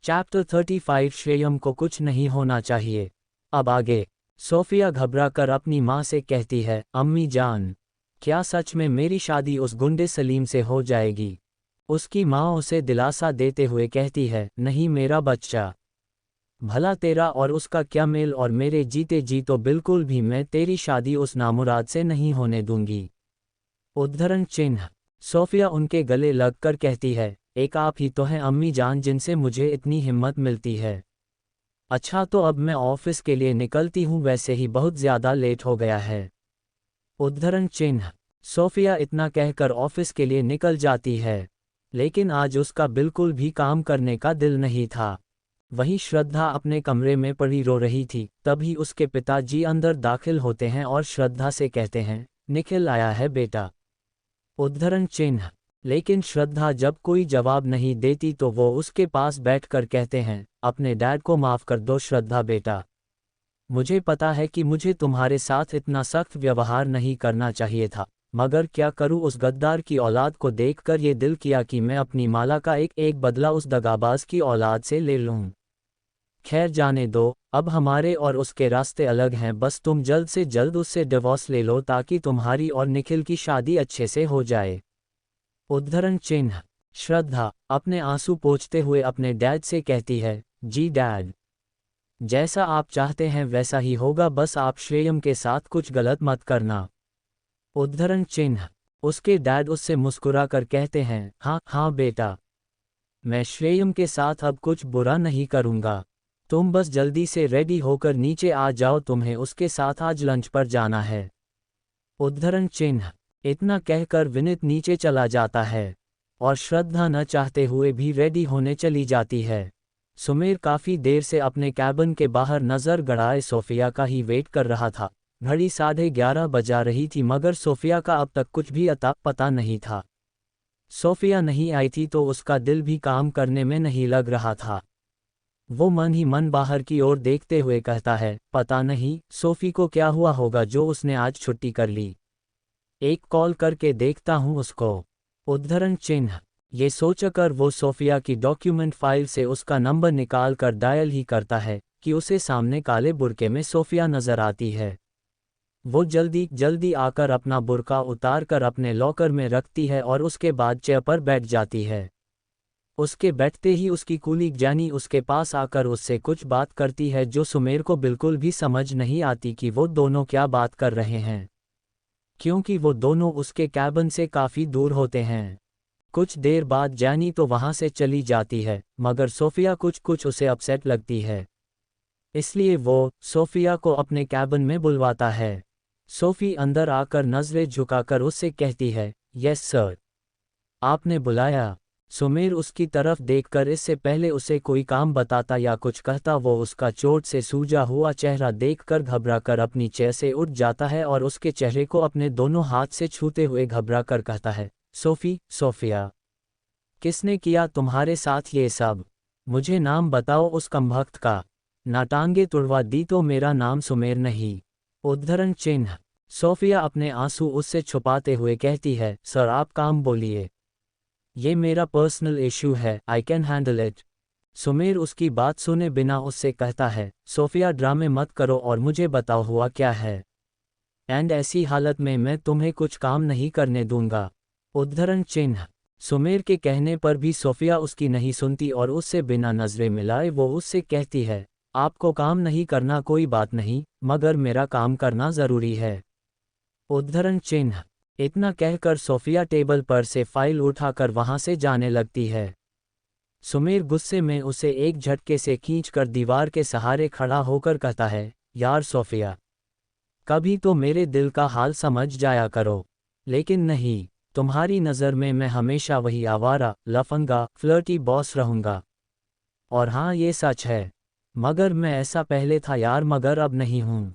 चैप्टर 35 श्रेयम को कुछ नहीं होना चाहिए। अब आगे। सोफिया घबरा कर अपनी माँ से कहती है, अम्मी जान, क्या सच में मेरी शादी उस गुंडे सलीम से हो जाएगी? उसकी माँ उसे दिलासा देते हुए कहती है, नहीं मेरा बच्चा, भला तेरा और उसका क्या मेल, और मेरे जीते जी तो बिल्कुल भी मैं तेरी शादी उस नामुराद से नहीं होने दूंगी। उद्धरण चिन्ह। सोफिया उनके गले लगकर कहती है, एक आप ही तो हैं अम्मी जान जिनसे मुझे इतनी हिम्मत मिलती है। अच्छा तो अब मैं ऑफिस के लिए निकलती हूँ, वैसे ही बहुत ज़्यादा लेट हो गया है। उद्धरण चिन्ह। सोफिया इतना कहकर ऑफिस के लिए निकल जाती है, लेकिन आज उसका बिल्कुल भी काम करने का दिल नहीं था। वहीं श्रद्धा अपने कमरे में पड़ी रो रही थी, तभी उसके पिताजी अंदर दाखिल होते हैं और श्रद्धा से कहते हैं, निखिल आया है बेटा। उद्धरण चिन्ह। लेकिन श्रद्धा जब कोई जवाब नहीं देती तो वो उसके पास बैठकर कहते हैं, अपने डैड को माफ़ कर दो श्रद्धा बेटा। मुझे पता है कि मुझे तुम्हारे साथ इतना सख्त व्यवहार नहीं करना चाहिए था, मगर क्या करूं, उस गद्दार की औलाद को देखकर ये दिल किया कि मैं अपनी माला का एक एक बदला उस दगाबाज की औलाद से ले लूं। खैर जाने दो, अब हमारे और उसके रास्ते अलग हैं, बस तुम जल्द से जल्द उससे डिवोर्स ले लो ताकि तुम्हारी और निखिल की शादी अच्छे से हो जाए। उद्धरण चिन्ह। श्रद्धा अपने आंसू पोंछते हुए अपने डैड से कहती है, जी डैड, जैसा आप चाहते हैं वैसा ही होगा, बस आप श्रेयम के साथ कुछ गलत मत करना। उद्धरण चिन्ह। उसके डैड उससे मुस्कुरा कर कहते हैं, हाँ हाँ बेटा, मैं श्रेयम के साथ अब कुछ बुरा नहीं करूँगा। तुम बस जल्दी से रेडी होकर नीचे आ जाओ, तुम्हें उसके साथ आज लंच पर जाना है। उद्धरण चिन्ह। इतना कहकर विनीत नीचे चला जाता है और श्रद्धा न चाहते हुए भी रेडी होने चली जाती है। सुमेर काफ़ी देर से अपने कैबिन के बाहर नज़र गड़ाए सोफिया का ही वेट कर रहा था। घड़ी 11:30 बजा रही थी, मगर सोफिया का अब तक कुछ भी अता पता नहीं था। सोफिया नहीं आई थी तो उसका दिल भी काम करने में नहीं लग रहा था। वो मन ही मन बाहर की ओर देखते हुए कहता है, पता नहीं सोफी को क्या हुआ होगा जो उसने आज छुट्टी कर ली। एक कॉल करके देखता हूँ उसको। उद्धरण चिन्ह। ये सोचकर वो सोफिया की डॉक्यूमेंट फाइल से उसका नंबर निकाल कर डायल ही करता है कि उसे सामने काले बुर्के में सोफिया नजर आती है। वो जल्दी जल्दी आकर अपना बुर्का उतार कर अपने लॉकर में रखती है और उसके बाद चेयर पर बैठ जाती है। उसके बैठते ही उसकी कूलीग जैनी उसके पास आकर उससे कुछ बात करती है जो सुमेर को बिल्कुल भी समझ नहीं आती कि वो दोनों क्या बात कर रहे हैं, क्योंकि वो दोनों उसके कैबिन से काफ़ी दूर होते हैं। कुछ देर बाद जैनी तो वहाँ से चली जाती है, मगर सोफिया कुछ उसे अपसेट लगती है। इसलिए वो सोफिया को अपने कैबिन में बुलवाता है। सोफी अंदर आकर नज़रें झुकाकर उससे कहती है, यस सर, आपने बुलाया। सुमेर उसकी तरफ देखकर इससे पहले उसे कोई काम बताता या कुछ कहता वो उसका चोट से सूजा हुआ चेहरा देखकर घबराकर अपनी चेयर से उठ जाता है और उसके चेहरे को अपने दोनों हाथ से छूते हुए घबराकर कहता है, सोफिया, किसने किया तुम्हारे साथ ये सब? मुझे नाम बताओ उस कमबख्त का। ना टांगे तुड़वा दी तो मेरा नाम सुमेर नहीं। उद्धरण चिन्ह। सोफिया अपने आंसू उससे छुपाते हुए कहती है, सर आप काम बोलिए, ये मेरा पर्सनल इशू है, I can handle it. Sumer उसकी बात सुने बिना उससे कहता है, सोफिया ड्रामे मत करो और मुझे बताओ हुआ क्या है, एंड ऐसी हालत में मैं तुम्हें कुछ काम नहीं करने दूंगा। उद्धरण चिन्ह। सुमेर के कहने पर भी सोफिया उसकी नहीं सुनती और उससे बिना नजरें मिलाए वो उससे कहती है, आपको काम नहीं करना कोई बात नहीं, मगर मेरा काम करना ज़रूरी है। उद्धरण चिन्ह। इतना कहकर सोफिया टेबल पर से फाइल उठाकर वहां से जाने लगती है। सुमेर गुस्से में उसे एक झटके से खींचकर दीवार के सहारे खड़ा होकर कहता है, यार सोफिया, कभी तो मेरे दिल का हाल समझ जाया करो। लेकिन नहीं, तुम्हारी नज़र में मैं हमेशा वही आवारा, लफंगा, फ्लर्टी बॉस रहूंगा। और हाँ, ये सच है, मगर मैं ऐसा पहले था यार, मगर अब नहीं हूँ।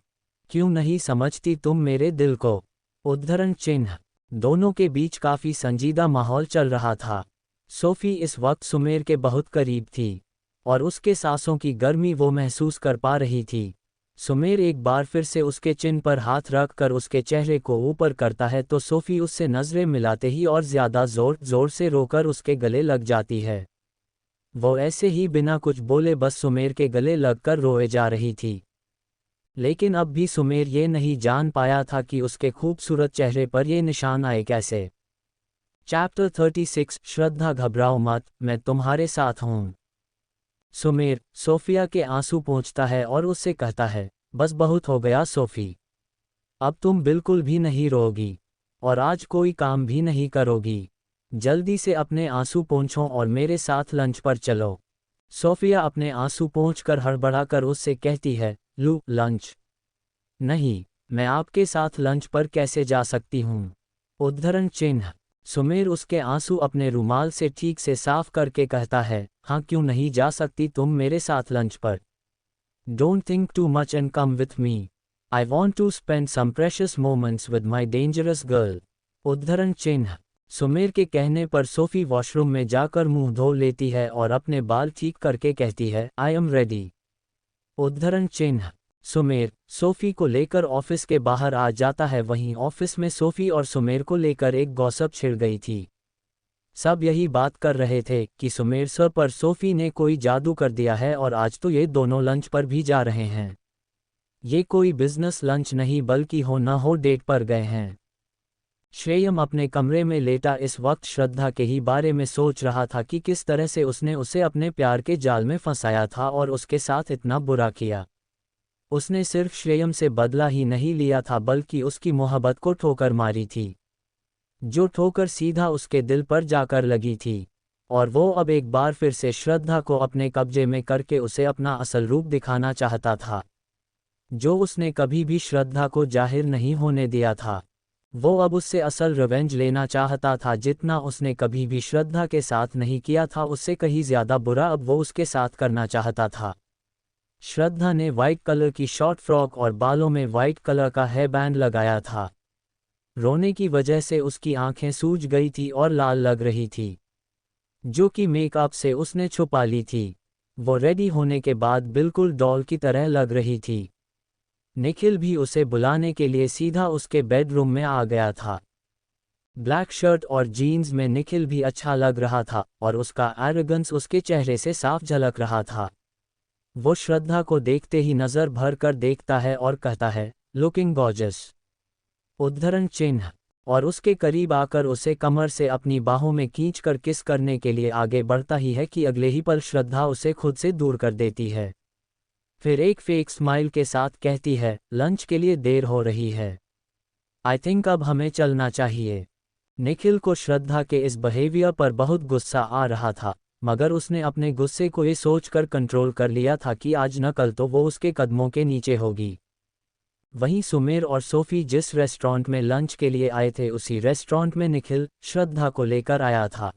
क्यों नहीं समझती तुम मेरे दिल को? उद्धरण चिन्ह। दोनों के बीच काफ़ी संजीदा माहौल चल रहा था। सोफ़ी इस वक्त सुमेर के बहुत करीब थी और उसके सांसों की गर्मी वो महसूस कर पा रही थी। सुमेर एक बार फिर से उसके चिन पर हाथ रख कर उसके चेहरे को ऊपर करता है तो सोफ़ी उससे नज़रें मिलाते ही और ज़्यादा ज़ोर से रोकर उसके गले लग जाती है। वो ऐसे ही बिना कुछ बोले बस सुमेर के गले लगकर रोए जा रही थी। लेकिन अब भी सुमेर ये नहीं जान पाया था कि उसके खूबसूरत चेहरे पर ये निशान आए कैसे। चैप्टर 36 श्रद्धा घबराओ मत, मैं तुम्हारे साथ हूँ। सुमेर सोफिया के आंसू पोंछता है और उससे कहता है, बस बहुत हो गया सोफ़ी, अब तुम बिल्कुल भी नहीं रोगी और आज कोई काम भी नहीं करोगी। जल्दी से अपने आंसू पोंछो और मेरे साथ लंच पर चलो। सोफिया अपने आंसू पोंछकर हड़बड़ाकर उससे कहती है, लंच? नहीं, मैं आपके साथ लंच पर कैसे जा सकती हूँ? उद्धरण चिन्ह। सुमेर उसके आंसू अपने रुमाल से ठीक से साफ करके कहता है, हाँ क्यों नहीं जा सकती तुम मेरे साथ लंच पर? Don't think too much and come with me, I want to spend some precious moments with my dangerous girl. उद्धरण चिन्ह। सुमेर के कहने पर सोफ़ी वॉशरूम में जाकर मुंह धो लेती है और अपने बाल ठीक करके कहती है, आई एम रेडी। उद्धरण चिन्ह। सुमेर सोफ़ी को लेकर ऑफिस के बाहर आ जाता है। वहीं ऑफिस में सोफ़ी और सुमेर को लेकर एक गॉसिप छिड़ गई थी। सब यही बात कर रहे थे कि सुमेर सर पर सोफ़ी ने कोई जादू कर दिया है और आज तो ये दोनों लंच पर भी जा रहे हैं। ये कोई बिजनेस लंच नहीं बल्कि हो न हो डेट पर गए हैं। श्रेयम अपने कमरे में लेटा इस वक्त श्रद्धा के ही बारे में सोच रहा था कि किस तरह से उसने उसे अपने प्यार के जाल में फंसाया था और उसके साथ इतना बुरा किया। उसने सिर्फ श्रेयम से बदला ही नहीं लिया था बल्कि उसकी मोहब्बत को ठोकर मारी थी, जो ठोकर सीधा उसके दिल पर जाकर लगी थी। और वो अब एक बार फिर से श्रद्धा को अपने कब्जे में करके उसे अपना असल रूप दिखाना चाहता था, जो उसने कभी भी श्रद्धा को जाहिर नहीं होने दिया था। वो अब उससे असल रिवेंज लेना चाहता था, जितना उसने कभी भी श्रद्धा के साथ नहीं किया था उससे कहीं ज़्यादा बुरा अब वो उसके साथ करना चाहता था। श्रद्धा ने वाइट कलर की शॉर्ट फ्रॉक और बालों में वाइट कलर का हेयर बैंड लगाया था। रोने की वजह से उसकी आंखें सूज गई थी और लाल लग रही थी, जो कि मेकअप से उसने छुपा ली थी। वो रेडी होने के बाद बिल्कुल डॉल की तरह लग रही थी। निखिल भी उसे बुलाने के लिए सीधा उसके बेडरूम में आ गया था। ब्लैक शर्ट और जीन्स में निखिल भी अच्छा लग रहा था और उसका एरोगेंस उसके चेहरे से साफ झलक रहा था। वो श्रद्धा को देखते ही नज़र भर कर देखता है और कहता है, लुकिंग गॉर्जियस, उद्धरण चिन्ह, और उसके करीब आकर उसे कमर से अपनी बाहों में खींचकर किस करने के लिए आगे बढ़ता ही है कि अगले ही पल श्रद्धा उसे खुद से दूर कर देती है। फिर एक फेक स्माइल के साथ कहती है, लंच के लिए देर हो रही है, आई थिंक अब हमें चलना चाहिए। निखिल को श्रद्धा के इस बिहेवियर पर बहुत गुस्सा आ रहा था, मगर उसने अपने गुस्से को ये सोचकर कंट्रोल कर लिया था कि आज न कल तो वो उसके कदमों के नीचे होगी। वहीं सुमेर और सोफ़ी जिस रेस्टोरेंट में लंच के लिए आए थे उसी रेस्टोरेंट में निखिल श्रद्धा को लेकर आया था।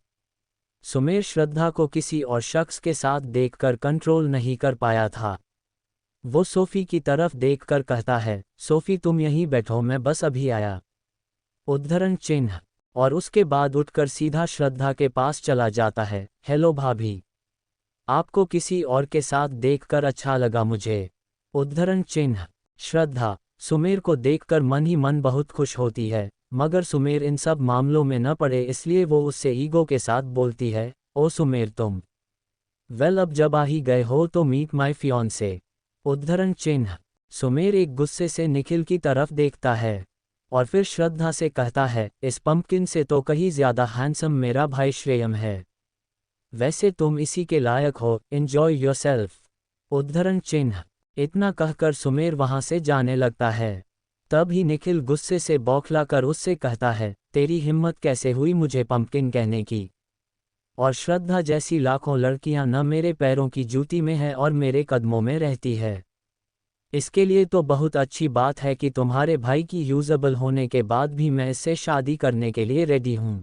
सुमेर श्रद्धा को किसी और शख्स के साथ देखकर कंट्रोल नहीं कर पाया था। वो सोफ़ी की तरफ देखकर कहता है, सोफ़ी तुम यहीं बैठो, मैं बस अभी आया, उद्धरण चिन्ह, और उसके बाद उठकर सीधा श्रद्धा के पास चला जाता है। हेलो भाभी, आपको किसी और के साथ देखकर अच्छा लगा मुझे, उद्धरण चिन्ह। श्रद्धा सुमेर को देखकर मन ही मन बहुत खुश होती है, मगर सुमेर इन सब मामलों में न पड़े इसलिए वो उससे ईगो के साथ बोलती है, ओ सुमेर तुम, वेल अब जब आ ही गए हो तो मीट माय फियांसे, उद्धरण चिन्ह। सुमेर एक गुस्से से निखिल की तरफ देखता है और फिर श्रद्धा से कहता है, इस पंपकिन से तो कहीं ज़्यादा हैंडसम मेरा भाई श्रेयम है, वैसे तुम इसी के लायक हो, एंजॉय योरसेल्फ, उद्धरण चिन्ह। इतना कहकर सुमेर वहां से जाने लगता है। तब ही निखिल गुस्से से बौखला कर उससे कहता है, तेरी हिम्मत कैसे हुई मुझे पंपकिन कहने की, और श्रद्धा जैसी लाखों लड़कियां न मेरे पैरों की जूती में है और मेरे कदमों में रहती है। इसके लिए तो बहुत अच्छी बात है कि तुम्हारे भाई की यूजेबल होने के बाद भी मैं इससे शादी करने के लिए रेडी हूं,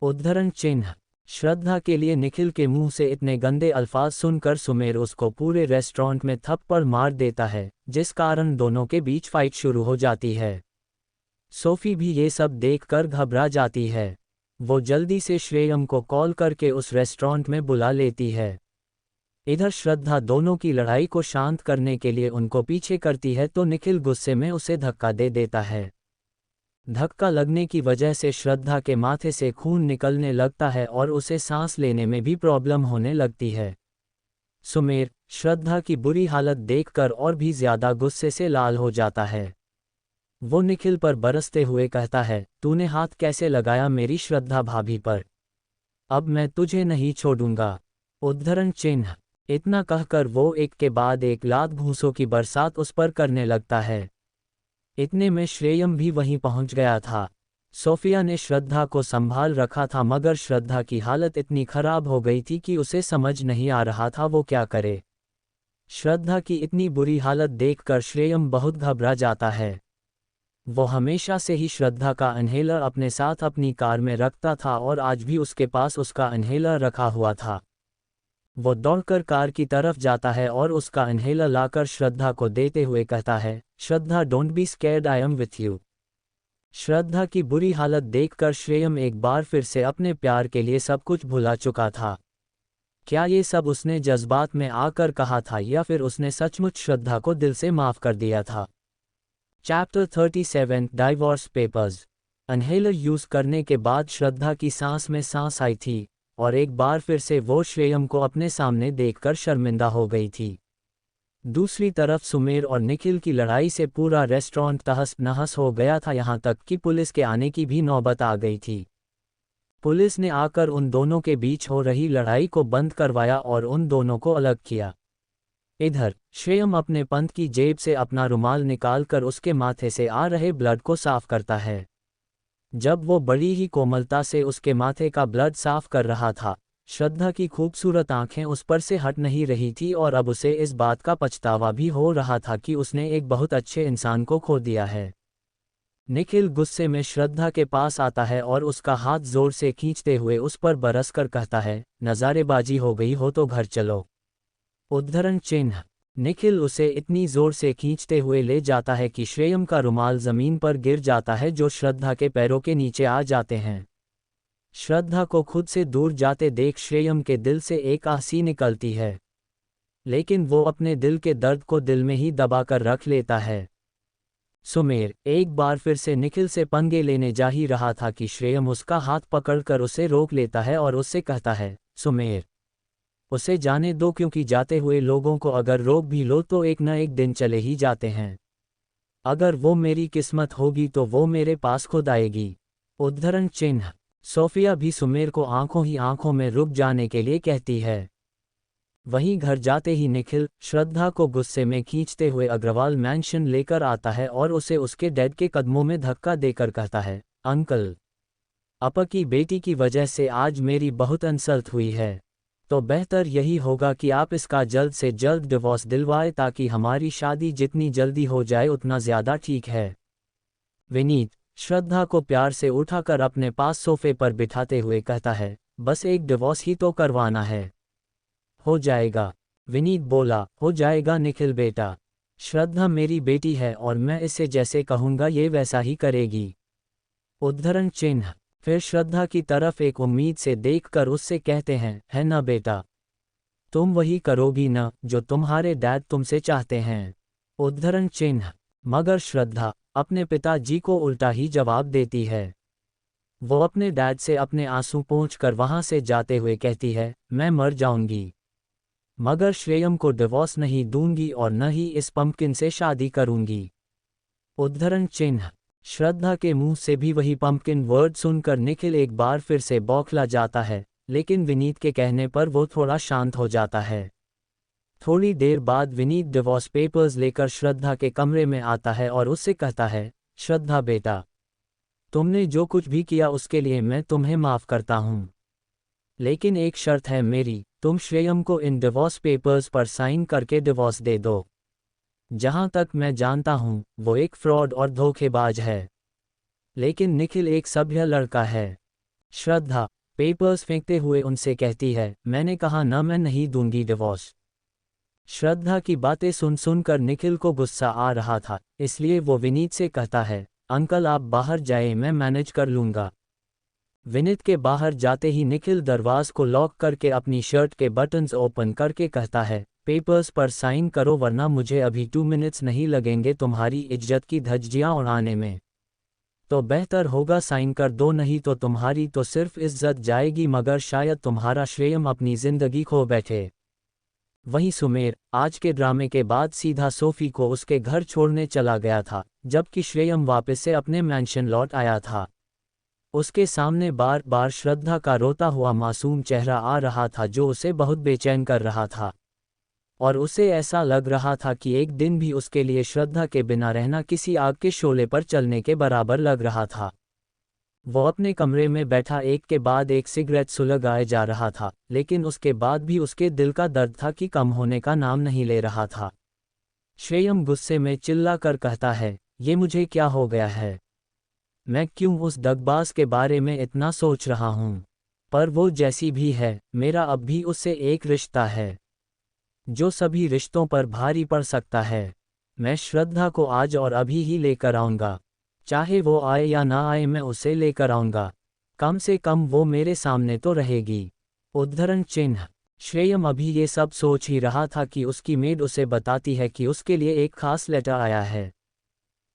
उद्धरण चिन्ह। श्रद्धा के लिए निखिल के मुंह से इतने गंदे अल्फाज सुनकर सुमेर उसको पूरे रेस्टोरेंट में थप्पड़ मार देता है, जिस कारण दोनों के बीच फाइट शुरू हो जाती है। सोफ़ी भी ये सब देखकर घबरा जाती है। वो जल्दी से श्रेयम को कॉल करके उस रेस्टोरेंट में बुला लेती है। इधर श्रद्धा दोनों की लड़ाई को शांत करने के लिए उनको पीछे करती है तो निखिल गुस्से में उसे धक्का दे देता है। धक्का लगने की वजह से श्रद्धा के माथे से खून निकलने लगता है और उसे सांस लेने में भी प्रॉब्लम होने लगती है। सुमेर श्रद्धा की बुरी हालत देखकर और भी ज़्यादा गुस्से से लाल हो जाता है। वो निखिल पर बरसते हुए कहता है, तूने हाथ कैसे लगाया मेरी श्रद्धा भाभी पर, अब मैं तुझे नहीं छोड़ूंगा, उद्धरण चिन्ह। इतना कहकर वो एक के बाद एक लात घूंसों की बरसात उस पर करने लगता है। इतने में श्रेयम भी वहीं पहुंच गया था। सोफिया ने श्रद्धा को संभाल रखा था मगर श्रद्धा की हालत इतनी खराब हो गई थी कि उसे समझ नहीं आ रहा था वो क्या करे। श्रद्धा की इतनी बुरी हालत देखकर श्रेयम बहुत घबरा जाता है। वो हमेशा से ही श्रद्धा का इन्हेलर अपने साथ अपनी कार में रखता था और आज भी उसके पास उसका इन्हेलर रखा हुआ था। वो दौड़कर कार की तरफ जाता है और उसका इन्हेलर लाकर श्रद्धा को देते हुए कहता है, Shraddha don't be scared, I am with you. Shraddha की बुरी हालत देखकर श्रेयम एक बार फिर से अपने प्यार के लिए सब कुछ भुला चुका था। क्या ये सब उसने जज्बात में आकर कहा था या फिर उसने सचमुच श्रद्धा को दिल से माफ कर दिया था। Chapter 37 divorce papers. Inhaler use करने के बाद श्रद्धा की सांस में सांस आई थी और एक बार फिर से वो श्रेयम को अपने सामने देखकर शर्मिंदा हो गई थी। दूसरी तरफ सुमेर और निखिल की लड़ाई से पूरा रेस्टोरेंट तहस नहस हो गया था, यहाँ तक कि पुलिस के आने की भी नौबत आ गई थी। पुलिस ने आकर उन दोनों के बीच हो रही लड़ाई को बंद करवाया और उन दोनों को अलग किया। इधर श्रेयम अपने पंथ की जेब से अपना रुमाल निकालकर उसके माथे से आ रहे ब्लड को साफ करता है। जब वो बड़ी ही कोमलता से उसके माथे का ब्लड साफ कर रहा था, श्रद्धा की खूबसूरत आंखें उस पर से हट नहीं रही थी और अब उसे इस बात का पछतावा भी हो रहा था कि उसने एक बहुत अच्छे इंसान को खो दिया है। निखिल गुस्से में श्रद्धा के पास आता है और उसका हाथ जोर से खींचते हुए उस पर बरसकर कहता है, नज़ारेबाजी हो गई हो तो घर चलो। उद्धरण चिन्ह। निखिल उसे इतनी जोर से खींचते हुए ले जाता है कि श्रेयम का रुमाल जमीन पर गिर जाता है, जो श्रद्धा के पैरों के नीचे आ जाते हैं। श्रद्धा को खुद से दूर जाते देख श्रेयम के दिल से एक आह सी निकलती है, लेकिन वो अपने दिल के दर्द को दिल में ही दबाकर रख लेता है। सुमेर एक बार फिर से निखिल से पंगे लेने जा ही रहा था कि श्रेयम उसका हाथ पकड़कर उसे रोक लेता है और उससे कहता है, सुमेर, उसे जाने दो, क्योंकि जाते हुए लोगों को अगर रोक भी लो तो एक न एक दिन चले ही जाते हैं। अगर वो मेरी किस्मत होगी तो वो मेरे पास खुद आएगी। उद्धरण चिन्ह। सोफिया भी सुमेर को आंखों ही आंखों में रुक जाने के लिए कहती है। वहीं घर जाते ही निखिल श्रद्धा को गुस्से में खींचते हुए अग्रवाल मैंशन लेकर आता है और उसे उसके डैड के कदमों में धक्का देकर कहता है, अंकल, अपा की बेटी की वजह से आज मेरी बहुत इंसल्ट हुई है, तो बेहतर यही होगा कि आप इसका जल्द से जल्द डिवोर्स दिलवाए ताकि हमारी शादी जितनी जल्दी हो जाए उतना ज़्यादा ठीक है। विनीत श्रद्धा को प्यार से उठाकर अपने पास सोफे पर बिठाते हुए कहता है, बस एक डिवोर्स ही तो करवाना है। हो जाएगा। विनीत बोला, हो जाएगा निखिल बेटा। श्रद्धा मेरी बेटी है और मैं इसे जैसे कहूँगा ये वैसा ही करेगी। उद्धरण चिन्ह। फिर श्रद्धा की तरफ एक उम्मीद से देखकर उससे कहते हैं, है ना बेटा, तुम वही करोगी ना जो तुम्हारे डैड तुमसे चाहते हैं। उद्धरण चिन्ह। मगर श्रद्धा अपने पिताजी को उल्टा ही जवाब देती है। वो अपने डैड से अपने आंसू पोंछकर वहां से जाते हुए कहती है, मैं मर जाऊंगी मगर श्रेयम को डिवोर्स नहीं दूंगी और न ही इस पंपकिन से शादी करूंगी। उद्धरण चिन्ह। श्रद्धा के मुंह से भी वही पंपकिन वर्ड सुनकर निखिल एक बार फिर से बौखला जाता है, लेकिन विनीत के कहने पर वो थोड़ा शांत हो जाता है। थोड़ी देर बाद विनीत डिवोर्स पेपर्स लेकर श्रद्धा के कमरे में आता है और उससे कहता है, श्रद्धा बेटा, तुमने जो कुछ भी किया उसके लिए मैं तुम्हें माफ़ करता हूँ, लेकिन एक शर्त है मेरी, तुम श्रेयम को इन डिवोर्स पेपर्स पर साइन करके डिवोर्स दे दो। जहाँ तक मैं जानता हूँ वो एक फ्रॉड और धोखेबाज है, लेकिन निखिल एक सभ्य लड़का है। श्रद्धा पेपर्स फेंकते हुए उनसे कहती है, मैंने कहा ना, मैं नहीं दूंगी डिवोर्स। श्रद्धा की बातें सुन सुनकर निखिल को गुस्सा आ रहा था, इसलिए वो विनीत से कहता है, अंकल आप बाहर जाए, मैं मैनेज कर लूँगा। विनीत के बाहर जाते ही निखिल दरवाज़ को लॉक करके अपनी शर्ट के बटन्स ओपन करके कहता है, पेपर्स पर साइन करो वरना मुझे अभी 2 मिनट्स नहीं लगेंगे तुम्हारी इज्जत की धज्जियां उड़ाने में। तो बेहतर होगा साइन कर दो, नहीं तो तुम्हारी तो सिर्फ इज्जत जाएगी मगर शायद तुम्हारा श्रेयम अपनी ज़िंदगी खो बैठे। वहीं सुमेर आज के ड्रामे के बाद सीधा सोफी को उसके घर छोड़ने चला गया था, जबकि श्रेयम वापस से अपने मैंशन लौट आया था। उसके सामने बार बार श्रद्धा का रोता हुआ मासूम चेहरा आ रहा था जो उसे बहुत बेचैन कर रहा था, और उसे ऐसा लग रहा था कि एक दिन भी उसके लिए श्रद्धा के बिना रहना किसी आग के शोले पर चलने के बराबर लग रहा था। वो अपने कमरे में बैठा एक के बाद एक सिगरेट सुलगाए जा रहा था, लेकिन उसके बाद भी उसके दिल का दर्द था कि कम होने का नाम नहीं ले रहा था। श्रेयम गुस्से में चिल्ला कर कहता है, ये मुझे क्या हो गया है? मैं क्यों उस दगबाज के बारे में इतना सोच रहा हूँ? पर वो जैसी भी है, मेरा अब भी उससे एक रिश्ता है जो सभी रिश्तों पर भारी पड़ सकता है। मैं श्रद्धा को आज और अभी ही लेकर आऊँगा, चाहे वो आए या ना आए, मैं उसे लेकर आऊँगा। कम से कम वो मेरे सामने तो रहेगी। उद्धरण चिन्ह। श्रेयम अभी ये सब सोच ही रहा था कि उसकी मेड उसे बताती है कि उसके लिए एक खास लेटर आया है।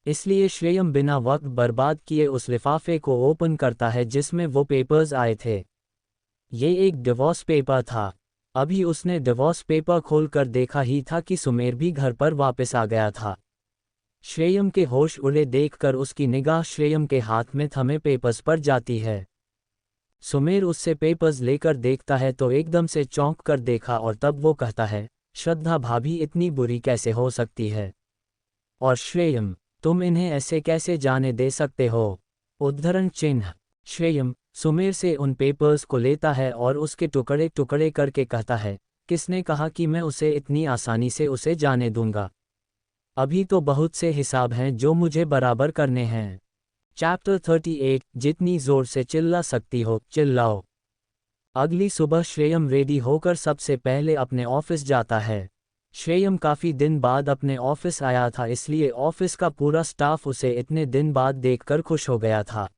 इसलिए श्रेयम बिना वक्त बर्बाद किए उस लिफाफे को ओपन करता है जिसमें वो पेपर्स आए थे। ये एक डिवोर्स पेपर था। अभी उसने डिवोर्स पेपर खोलकर देखा ही था कि सुमेर भी घर पर वापस आ गया था। श्रेयम के होश उड़े देखकर उसकी निगाह श्रेयम के हाथ में थमे पेपर्स पर जाती है। सुमेर उससे पेपर्स लेकर देखता है तो एकदम से चौंक कर देखा और तब वो कहता है, श्रद्धा भाभी इतनी बुरी कैसे हो सकती है? और श्रेयम, तुम इन्हें ऐसे कैसे जाने दे सकते हो? उद्धरण चिन्ह। श्रेयम सुमेर से उन पेपर्स को लेता है और उसके टुकड़े टुकड़े करके कहता है, किसने कहा कि मैं उसे इतनी आसानी से उसे जाने दूंगा? अभी तो बहुत से हिसाब हैं जो मुझे बराबर करने हैं। चैप्टर 38, जितनी जोर से चिल्ला सकती हो चिल्लाओ। अगली सुबह श्रेयम रेडी होकर सबसे पहले अपने ऑफिस जाता है। श्रेयम काफ़ी दिन बाद अपने ऑफिस आया था, इसलिए ऑफिस का पूरा स्टाफ उसे इतने दिन बाद देखकर खुश हो गया था।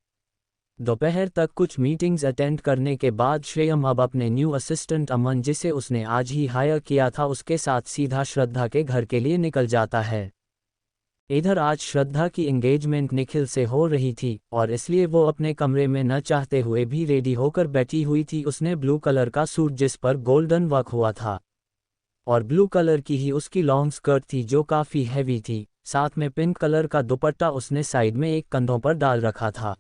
दोपहर तक कुछ मीटिंग्स अटेंड करने के बाद श्रेयम अब अपने न्यू असिस्टेंट अमन, जिसे उसने आज ही हायर किया था, उसके साथ सीधा श्रद्धा के घर के लिए निकल जाता है। इधर आज श्रद्धा की एंगेजमेंट निखिल से हो रही थी और इसलिए वो अपने कमरे में न चाहते हुए भी रेडी होकर बैठी हुई थी। उसने ब्लू कलर का सूट जिस पर गोल्डन वर्क हुआ था और ब्लू कलर की ही उसकी लॉन्ग स्कर्ट थी जो काफ़ी हैवी थी। साथ में पिंक कलर का दुपट्टा उसने साइड में एक कंधों पर डाल रखा था।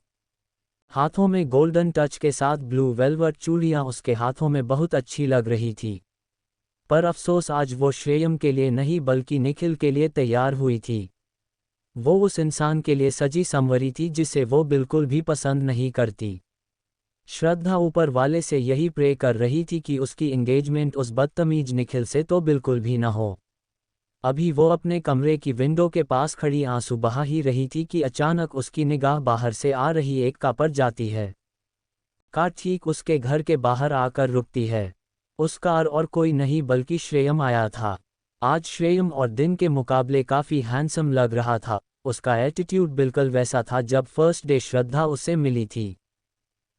हाथों में गोल्डन टच के साथ ब्लू वेलवेट चूड़ियाँ उसके हाथों में बहुत अच्छी लग रही थी। पर अफसोस आज वो श्रेयम के लिए नहीं बल्कि निखिल के लिए तैयार हुई थी। वो उस इंसान के लिए सजी संवरी थी जिसे वो बिल्कुल भी पसंद नहीं करती। श्रद्धा ऊपर वाले से यही प्रे कर रही थी कि उसकी एंगेजमेंट उस बदतमीज निखिल से तो बिल्कुल भी न हो। अभी वो अपने कमरे की विंडो के पास खड़ी आंसू बहा ही रही थी कि अचानक उसकी निगाह बाहर से आ रही एक कार पर जाती है। कार ठीक उसके घर के बाहर आकर रुकती है। उस कार और कोई नहीं बल्कि श्रेयम आया था। आज श्रेयम और दिन के मुकाबले काफ़ी हैंडसम लग रहा था। उसका एटीट्यूड बिल्कुल वैसा था जब फर्स्ट डे श्रद्धा उससे मिली थी।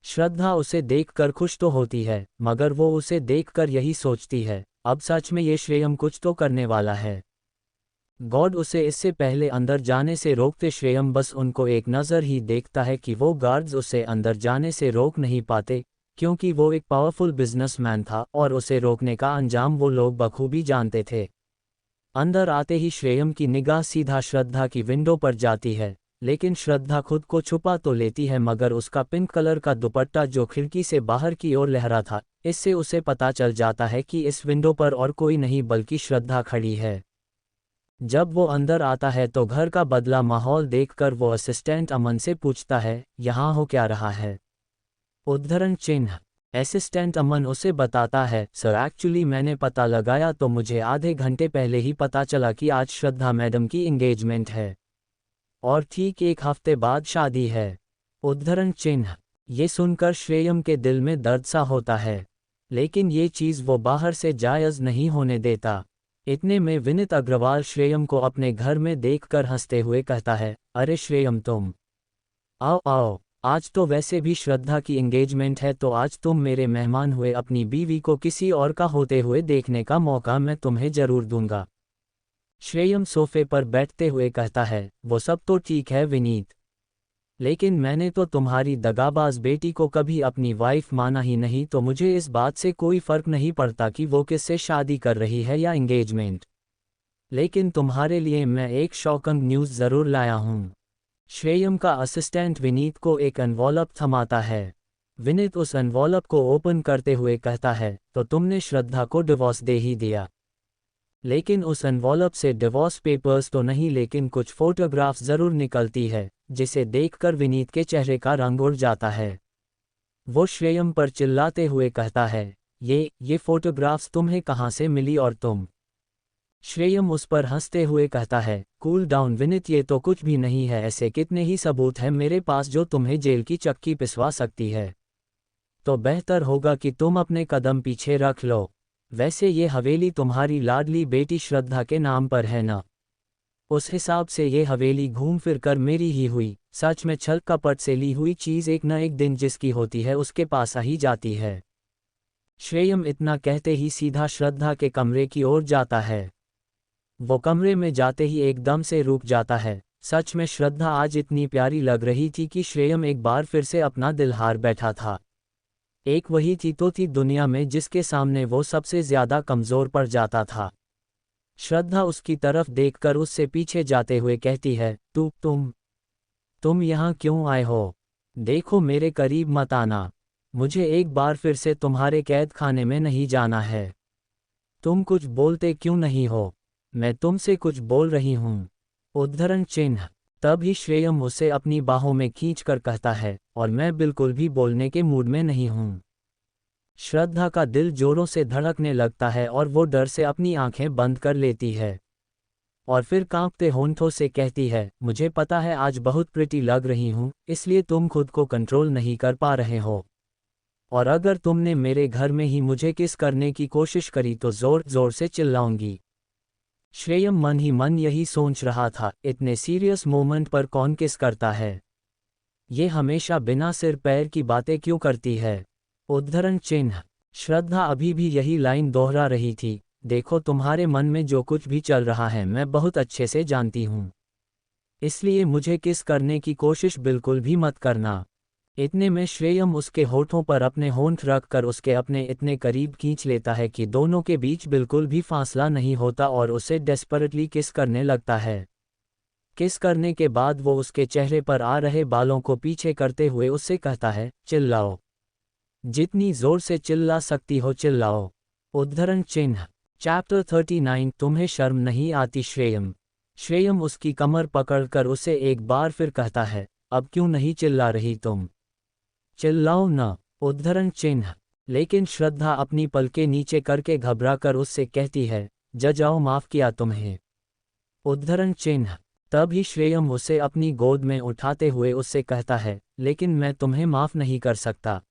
श्रद्धा उसे देखकर खुश तो होती है, मगर वो उसे देखकर यही सोचती है, अब सच में ये श्रेयम कुछ तो करने वाला है। गॉड उसे इससे पहले अंदर जाने से रोकते। श्रेयम बस उनको एक नज़र ही देखता है कि वो गार्ड्स उसे अंदर जाने से रोक नहीं पाते, क्योंकि वो एक पावरफुल बिजनेसमैन था और उसे रोकने का अंजाम वो लोग बखूबी जानते थे। अंदर आते ही श्रेयम की निगाह सीधा श्रद्धा की विंडो पर जाती है, लेकिन श्रद्धा खुद को छुपा तो लेती है, मगर उसका पिंक कलर का दुपट्टा जो खिड़की से बाहर की ओर लहरा था, इससे उसे पता चल जाता है कि इस विंडो पर और कोई नहीं बल्कि श्रद्धा खड़ी है। जब वो अंदर आता है तो घर का बदला माहौल देखकर वो असिस्टेंट अमन से पूछता है, यहाँ हो क्या रहा है? उद्धरण चिन्ह। असिस्टेंट अमन उसे बताता है, सर एक्चुअली मैंने पता लगाया तो मुझे आधे घंटे पहले ही पता चला कि आज श्रद्धा मैडम की एंगेजमेंट है और ठीक एक हफ्ते बाद शादी है। उद्धरण चिन्ह। ये सुनकर श्रेयम के दिल में दर्द सा होता है, लेकिन ये चीज़ वो बाहर से जायज़ नहीं होने देता। इतने में विनीत अग्रवाल श्रेयम को अपने घर में देखकर हंसते हुए कहता है, अरे श्रेयम तुम आओ आओ, आज तो वैसे भी श्रद्धा की एंगेजमेंट है तो आज तुम मेरे मेहमान हुए। अपनी बीवी को किसी और का होते हुए देखने का मौका मैं तुम्हें जरूर दूंगा। श्रेयम सोफे पर बैठते हुए कहता है, वो सब तो ठीक है विनीत, लेकिन मैंने तो तुम्हारी दगाबाज बेटी को कभी अपनी वाइफ माना ही नहीं, तो मुझे इस बात से कोई फर्क नहीं पड़ता कि वो किससे शादी कर रही है या एंगेजमेंट। लेकिन तुम्हारे लिए मैं एक शॉकिंग न्यूज़ ज़रूर लाया हूँ। श्रेयम का असिस्टेंट विनीत को एक एनवॉलप थमाता है। विनीत उस एनवॉलप को ओपन करते हुए कहता है, तो तुमने श्रद्धा को डिवोर्स दे ही दिया। लेकिन उस एनवॉलप से डिवोर्स पेपर्स तो नहीं, लेकिन कुछ फोटोग्राफ्स ज़रूर निकलती है, जिसे देखकर विनीत के चेहरे का रंग उड़ जाता है। वो श्रेयम पर चिल्लाते हुए कहता है, ये फोटोग्राफ्स तुम्हें कहाँ से मिली और तुम? श्रेयम उस पर हंसते हुए कहता है, कूल डाउन विनीत, ये तो कुछ भी नहीं है। ऐसे कितने ही सबूत हैं मेरे पास जो तुम्हें जेल की चक्की पिसवा सकती है। तो बेहतर होगा कि तुम अपने कदम पीछे रख लो। वैसे ये हवेली तुम्हारी लाडली बेटी श्रद्धा के नाम पर है ना? उस हिसाब से ये हवेली घूम फिर कर मेरी ही हुई। सच में छल कपट से ली हुई चीज़ एक न एक दिन जिसकी होती है उसके पास आ ही जाती है। श्रेयम इतना कहते ही सीधा श्रद्धा के कमरे की ओर जाता है। वो कमरे में जाते ही एकदम से रुक जाता है। सच में श्रद्धा आज इतनी प्यारी लग रही थी कि श्रेयम एक बार फिर से अपना दिल हार बैठा था। एक वही थी तो थी दुनिया में जिसके सामने वो सबसे ज्यादा कमजोर पड़ जाता था। श्रद्धा उसकी तरफ देखकर उससे पीछे जाते हुए कहती है, तुम यहाँ क्यों आए हो? देखो मेरे करीब मत आना। मुझे एक बार फिर से तुम्हारे कैद खाने में नहीं जाना है। तुम कुछ बोलते क्यों नहीं हो? मैं तुमसे कुछ बोल रही हूँ। उद्धरण चिन्ह। तब ही श्रेयम उसे अपनी बाहों में खींचकर कहता है, और मैं बिल्कुल भी बोलने के मूड में नहीं हूँ। श्रद्धा का दिल जोरों से धड़कने लगता है और वो डर से अपनी आंखें बंद कर लेती है। और फिर कांपते होंठों से कहती है, मुझे पता है आज बहुत प्रिटी लग रही हूँ, इसलिए तुम खुद को कंट्रोल नहीं कर पा रहे हो। और अगर तुमने मेरे घर में ही मुझे किस करने की कोशिश करी तो जोर जोर से चिल्लाऊंगी। श्रेयम मन ही मन यही सोच रहा था, इतने सीरियस मोमेंट पर कौन किस करता है? ये हमेशा बिना सिर पैर की बातें क्यों करती है? उद्धरण चिन्ह। श्रद्धा अभी भी यही लाइन दोहरा रही थी, देखो तुम्हारे मन में जो कुछ भी चल रहा है मैं बहुत अच्छे से जानती हूँ। इसलिए मुझे किस करने की कोशिश बिल्कुल भी मत करना। इतने में श्रेयम उसके होठों पर अपने होंठ रखकर उसके अपने इतने करीब खींच लेता है कि दोनों के बीच बिल्कुल भी फासला नहीं होता और उसे डेस्परेटली किस करने लगता है। किस करने के बाद वो उसके चेहरे पर आ रहे बालों को पीछे करते हुए उससे कहता है, चिल्लाओ। जितनी जोर से चिल्ला सकती हो चिल्लाओ। उद्धरण चिन्ह। चैप्टर 39। तुम्हें शर्म नहीं आती श्रेयम? श्रेयम उसकी कमर पकड़कर उसे एक बार फिर कहता है, अब क्यों नहीं चिल्ला रही तुम? चिल्लाओ न। उद्धरण चिन्ह। लेकिन श्रद्धा अपनी पलकें नीचे करके घबराकर उससे कहती है, जजाओ माफ किया तुम्हें। उद्धरण चिन्ह। तब ही श्रेयम उसे अपनी गोद में उठाते हुए उससे कहता है, लेकिन मैं तुम्हें माफ नहीं कर सकता।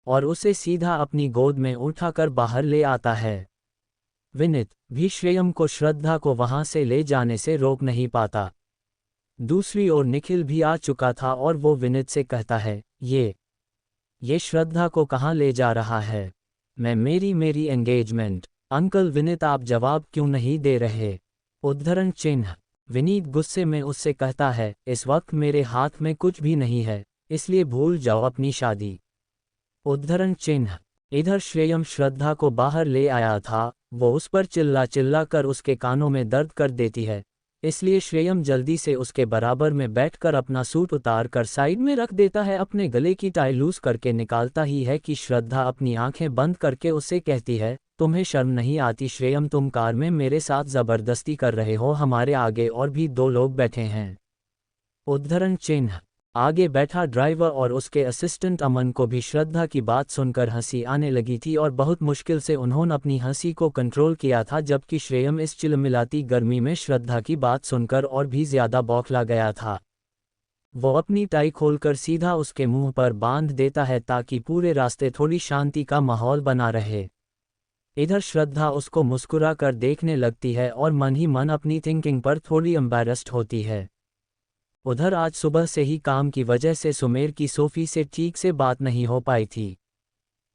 और उसे सीधा अपनी गोद में उठाकर बाहर ले आता है। विनीत भी श्रेयम को श्रद्धा को वहां से ले जाने से रोक नहीं पाता। दूसरी ओर निखिल भी आ चुका था और वो विनीत से कहता है, ये श्रद्धा को कहाँ ले जा रहा है? मेरी एंगेजमेंट। अंकल विनीत आप जवाब क्यों नहीं दे रहे? उद्धरण चिन्ह। विनीत गुस्से में उससे कहता है, इस वक्त मेरे हाथ में कुछ भी नहीं है, इसलिए भूल जाओ अपनी शादी। उद्धरण चिन्ह। इधर श्रेयम श्रद्धा को बाहर ले आया था, वो उस पर चिल्ला कर उसके कानों में दर्द कर देती है, इसलिए श्रेयम जल्दी से उसके बराबर में बैठकर अपना सूट उतार कर साइड में रख देता है, अपने गले की टाई लूज करके निकालता ही है कि श्रद्धा अपनी आंखें बंद करके उससे कहती है, तुम्हें शर्म नहीं आती श्रेयम? तुम कार में मेरे साथ जबरदस्ती कर रहे हो, हमारे आगे और भी 2 लोग बैठे हैं। उद्धरण चिन्ह। आगे बैठा ड्राइवर और उसके असिस्टेंट अमन को भी श्रद्धा की बात सुनकर हंसी आने लगी थी और बहुत मुश्किल से उन्होंने अपनी हंसी को कंट्रोल किया था, जबकि श्रेयम इस चिलमिलाती गर्मी में श्रद्धा की बात सुनकर और भी ज्यादा बौखला गया था। वो अपनी टाई खोलकर सीधा उसके मुंह पर बांध देता है ताकि पूरे रास्ते थोड़ी शांति का माहौल बना रहे। इधर श्रद्धा उसको मुस्कुरा कर देखने लगती है और मन ही मन अपनी थिंकिंग पर थोड़ी एम्बैरेस्ड होती है। उधर आज सुबह से ही काम की वजह से सुमेर की सोफी से ठीक से बात नहीं हो पाई थी,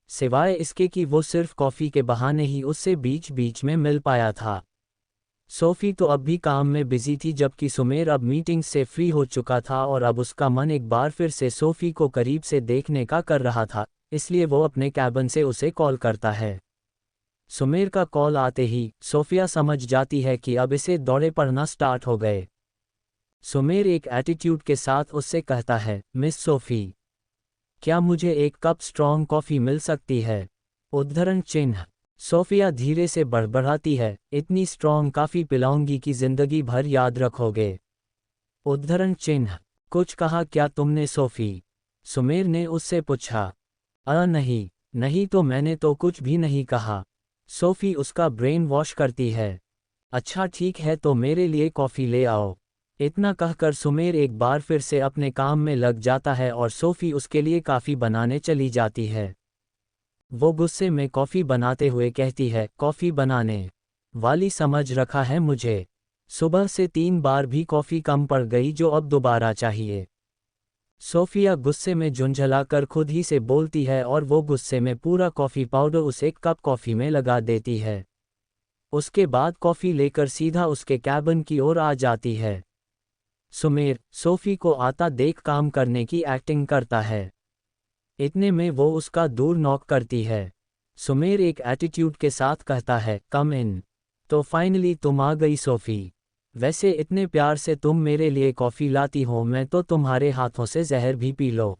सिवाय इसके कि वो सिर्फ कॉफ़ी के बहाने ही उससे बीच बीच में मिल पाया था। सोफी तो अब भी काम में बिजी थी, जबकि सुमेर अब मीटिंग से फ्री हो चुका था और अब उसका मन एक बार फिर से सोफी को करीब से देखने का कर रहा था, इसलिए वो अपने कैबिन से उसे कॉल करता है। सुमेर का कॉल आते ही सोफिया समझ जाती है कि अब इसे दौरे पड़ना स्टार्ट हो गए। सुमेर एक एटीट्यूड के साथ उससे कहता है, मिस सोफी, क्या मुझे एक कप स्ट्रॉन्ग कॉफ़ी मिल सकती है? उद्धरण चिन्ह। सोफिया धीरे से बड़बड़ाती है, इतनी स्ट्रॉन्ग कॉफ़ी पिलाऊंगी कि जिंदगी भर याद रखोगे। उद्धरण चिन्ह। कुछ कहा क्या तुमने सोफी? सुमेर ने उससे पूछा। नहीं तो मैंने तो कुछ भी नहीं कहा। सोफी उसका ब्रेन वॉश करती है। अच्छा ठीक है तो मेरे लिए कॉफ़ी ले आओ। इतना कहकर सुमेर एक बार फिर से अपने काम में लग जाता है और सोफी उसके लिए कॉफ़ी बनाने चली जाती है। वो गुस्से में कॉफ़ी बनाते हुए कहती है, कॉफ़ी बनाने वाली समझ रखा है मुझे? सुबह से 3 बार भी कॉफ़ी कम पड़ गई जो अब दोबारा चाहिए। सोफिया गुस्से में झुंझलाकर खुद ही से बोलती है और वो गुस्से में पूरा कॉफ़ी पाउडर उस एक कप कॉफ़ी में लगा देती है। उसके बाद कॉफ़ी लेकर सीधा उसके कैबिन की ओर आ जाती है। सुमेर सोफी को आता देख काम करने की एक्टिंग करता है। इतने में वो उसका दूर नॉक करती है। सुमेर एक एटीट्यूड के साथ कहता है, कम इन। तो फाइनली तुम आ गई सोफ़ी। वैसे इतने प्यार से तुम मेरे लिए कॉफ़ी लाती हो, मैं तो तुम्हारे हाथों से जहर भी पी लो।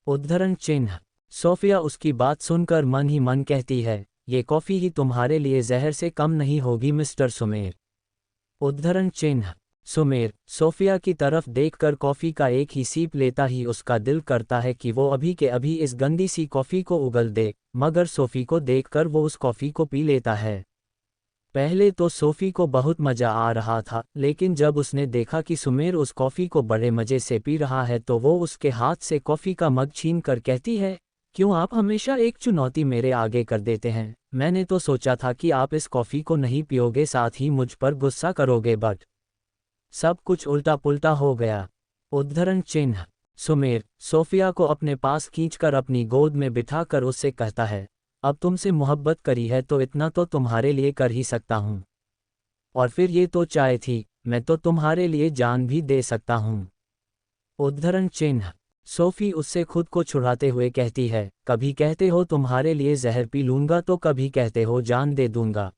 उद्धरण चिन्ह। सोफिया उसकी बात सुनकर मन ही मन कहती है, ये कॉफ़ी ही तुम्हारे लिए जहर से कम नहीं होगी मिस्टर सुमेर। उद्धरण चिन्ह। सुमेर सोफिया की तरफ देखकर कॉफ़ी का एक ही सीप लेता ही उसका दिल करता है कि वो अभी के अभी इस गंदी सी कॉफ़ी को उगल दे, मगर सोफ़ी को देखकर वो उस कॉफ़ी को पी लेता है। पहले तो सोफ़ी को बहुत मज़ा आ रहा था, लेकिन जब उसने देखा कि सुमेर उस कॉफ़ी को बड़े मज़े से पी रहा है तो वो उसके हाथ से कॉफ़ी का मग छीन कर कहती है, क्यों आप हमेशा एक चुनौती मेरे आगे कर देते हैं। मैंने तो सोचा था कि आप इस कॉफ़ी को नहीं पियोगे, साथ ही मुझ पर गुस्सा करोगे, बट सब कुछ उल्टा पुल्टा हो गया। उद्धरण चिन्ह। सुमेर सोफिया को अपने पास खींचकर अपनी गोद में बिठाकर उससे कहता है, अब तुमसे मोहब्बत करी है तो इतना तो तुम्हारे लिए कर ही सकता हूँ। और फिर ये तो चाय थी, मैं तो तुम्हारे लिए जान भी दे सकता हूँ। उद्धरण चिन्ह। सोफ़ी उससे खुद को छुड़ाते हुए कहती है, कभी कहते हो तुम्हारे लिए जहर पी लूँगा तो कभी कहते हो जान दे दूंगा।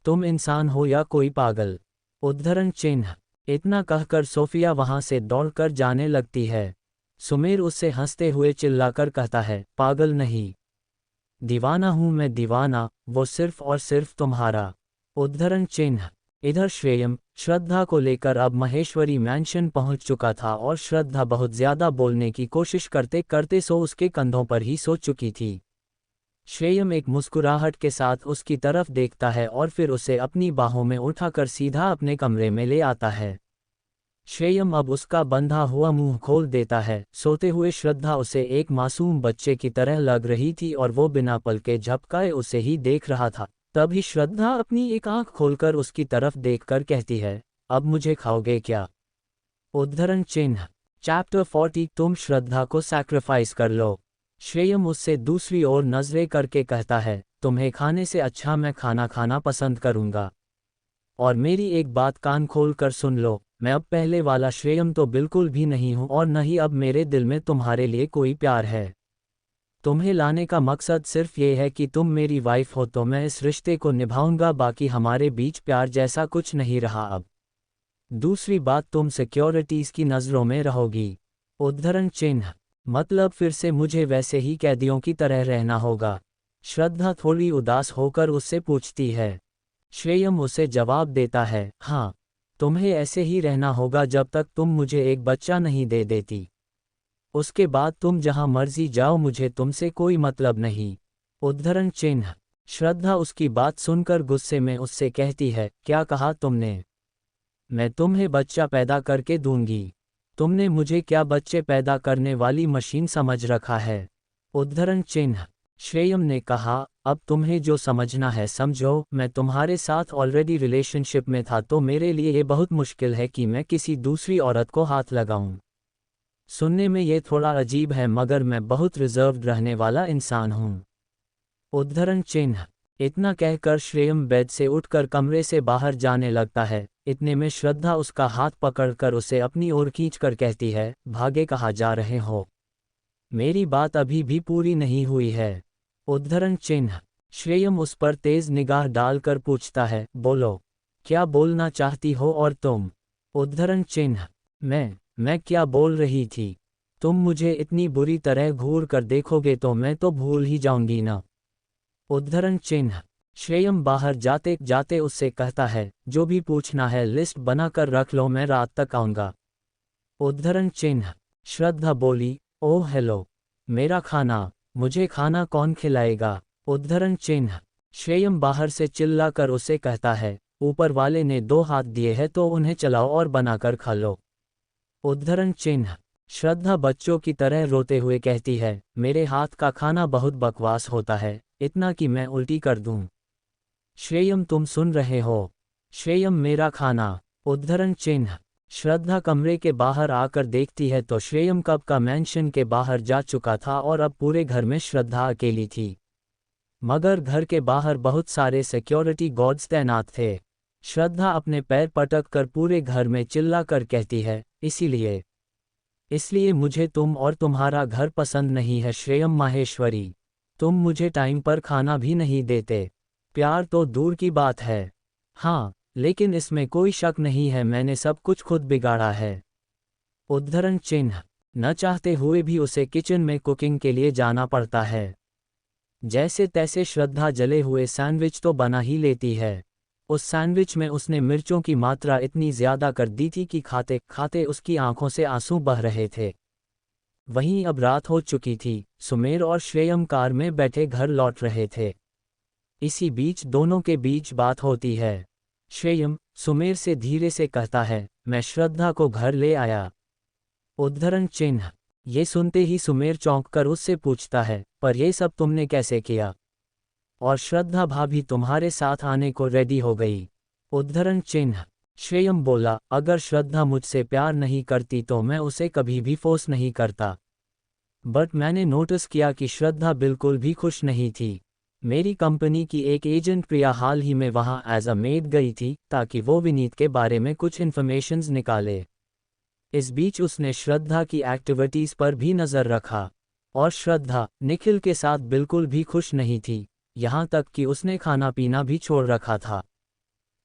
तुम इंसान हो या कोई पागल। उद्धरण चिन्ह। इतना कहकर सोफिया वहां से दौड़कर जाने लगती है। सुमेर उससे हंसते हुए चिल्लाकर कहता है, पागल नहीं, दीवाना हूं मैं, दीवाना, वो सिर्फ और सिर्फ तुम्हारा। उद्धरण चिन्ह। इधर श्रेयम श्रद्धा को लेकर अब महेश्वरी मैंशन पहुंच चुका था और श्रद्धा बहुत ज्यादा बोलने की कोशिश करते करते उसके कंधों पर ही सो चुकी थी। श्रेयम एक मुस्कुराहट के साथ उसकी तरफ देखता है और फिर उसे अपनी बाहों में उठाकर सीधा अपने कमरे में ले आता है। श्रेयम अब उसका बंधा हुआ मुंह खोल देता है। सोते हुए श्रद्धा उसे एक मासूम बच्चे की तरह लग रही थी और वो बिना पल के झपकाए उसे ही देख रहा था। तभी श्रद्धा अपनी एक आंख खोलकर उसकी तरफ देखकर कहती है, अब मुझे खाओगे क्या। उद्धरण चिन्ह। चैप्टर 40 तुम श्रद्धा को सैक्रिफाइस कर लो। श्रेयम उससे दूसरी ओर नजरें करके कहता है, तुम्हें खाने से अच्छा मैं खाना खाना पसंद करूंगा। और मेरी एक बात कान खोल कर सुन लो, मैं अब पहले वाला श्रेयम तो बिल्कुल भी नहीं हूं और न ही अब मेरे दिल में तुम्हारे लिए कोई प्यार है। तुम्हें लाने का मकसद सिर्फ ये है कि तुम मेरी वाइफ हो तो मैं इस रिश्ते को निभाऊंगा, बाकी हमारे बीच प्यार जैसा कुछ नहीं रहा अब। दूसरी बात, तुम सिक्योरिटीज की नज़रों में रहोगी। उद्धरण चिन्ह। मतलब फिर से मुझे वैसे ही कैदियों की तरह रहना होगा। श्रद्धा थोड़ी उदास होकर उससे पूछती है। श्रेयम उसे जवाब देता है, हाँ, तुम्हें ऐसे ही रहना होगा जब तक तुम मुझे एक बच्चा नहीं दे देती। उसके बाद तुम जहां मर्जी जाओ, मुझे तुमसे कोई मतलब नहीं। उद्धरण चिन्ह। श्रद्धा उसकी बात सुनकर गुस्से में उससे कहती है, क्या कहा तुमने। मैं तुम्हें बच्चा पैदा करके दूंगी। तुमने मुझे क्या बच्चे पैदा करने वाली मशीन समझ रखा है। उद्धरण चिन्ह। श्रेयम ने कहा, अब तुम्हें जो समझना है समझो, मैं तुम्हारे साथ ऑलरेडी रिलेशनशिप में था तो मेरे लिए ये बहुत मुश्किल है कि मैं किसी दूसरी औरत को हाथ लगाऊं। सुनने में ये थोड़ा अजीब है मगर मैं बहुत रिजर्व्ड रहने वाला इंसान हूं। उद्धरण चिन्ह। इतना कहकर श्रेयम बेड से उठकर कमरे से बाहर जाने लगता है। इतने में श्रद्धा उसका हाथ पकड़कर उसे अपनी ओर खींचकर कहती है, भागे कहाँ जा रहे हो, मेरी बात अभी भी पूरी नहीं हुई है। उद्धरण चिन्ह। श्रेयम उस पर तेज निगाह डालकर पूछता है, बोलो, क्या बोलना चाहती हो और तुम। उद्धरण चिन्ह। मैं क्या बोल रही थी। तुम मुझे इतनी बुरी तरह घूर कर देखोगे तो मैं तो भूल ही जाऊंगी ना। उद्धरण चिन्ह। श्रेयम बाहर जाते जाते उससे कहता है, जो भी पूछना है लिस्ट बनाकर रख लो, मैं रात तक आऊंगा। उद्धरण चिन्ह। श्रद्धा बोली, ओह हेलो, मेरा खाना, मुझे खाना कौन खिलाएगा। उद्धरण चिन्ह। श्रेयम बाहर से चिल्लाकर उसे कहता है, ऊपर वाले ने 2 हाथ दिए हैं तो उन्हें चलाओ और बनाकर खा लो। उद्धरण चिन्ह। श्रद्धा बच्चों की तरह रोते हुए कहती है, मेरे हाथ का खाना बहुत बकवास होता है, इतना कि मैं उल्टी कर दूं। श्रेयम तुम सुन रहे हो, श्रेयम मेरा खाना। उद्धरण चिन्ह। श्रद्धा कमरे के बाहर आकर देखती है तो श्रेयम कब का मैंशन के बाहर जा चुका था और अब पूरे घर में श्रद्धा अकेली थी। मगर घर के बाहर बहुत सारे सिक्योरिटी गार्ड्स तैनात थे। श्रद्धा अपने पैर पटक कर पूरे घर में चिल्लाकर कहती है, इसीलिए इसलिए मुझे तुम और तुम्हारा घर पसंद नहीं है श्रेयम माहेश्वरी। तुम मुझे टाइम पर खाना भी नहीं देते। प्यार तो दूर की बात है। हाँ, लेकिन इसमें कोई शक नहीं है मैंने सब कुछ खुद बिगाड़ा है। उद्धरण चिन्ह। न चाहते हुए भी उसे किचन में कुकिंग के लिए जाना पड़ता है। जैसे तैसे श्रद्धा जले हुए सैंडविच तो बना ही लेती है। उस सैंडविच में उसने मिर्चों की मात्रा इतनी ज्यादा कर दी थी कि खाते खाते उसकी आंखों से आंसू बह रहे थे। वहीं अब रात हो चुकी थी, सुमेर और श्रेयम कार में बैठे घर लौट रहे थे। इसी बीच दोनों के बीच बात होती है। श्रेयम सुमेर से धीरे से कहता है, मैं श्रद्धा को घर ले आया। उद्धरण चिन्ह। ये सुनते ही सुमेर चौंक कर उससे पूछता है, पर ये सब तुमने कैसे किया? और श्रद्धा भाभी तुम्हारे साथ आने को रेडी हो गई। उद्धरण चिन्ह। श्रेयम बोला, अगर श्रद्धा मुझसे प्यार नहीं करती तो मैं उसे कभी भी फोर्स नहीं करता। बट मैंने नोटिस किया कि श्रद्धा बिल्कुल भी खुश नहीं थी। मेरी कंपनी की एक एजेंट प्रिया हाल ही में वहां एज अ मेड गई थी ताकि वो विनीत के बारे में कुछ इन्फॉर्मेशंस निकाले। इस बीच उसने श्रद्धा की एक्टिविटीज पर भी नज़र रखा। और श्रद्धा निखिल के साथ बिल्कुल भी खुश नहीं थी, यहाँ तक कि उसने खाना पीना भी छोड़ रखा था।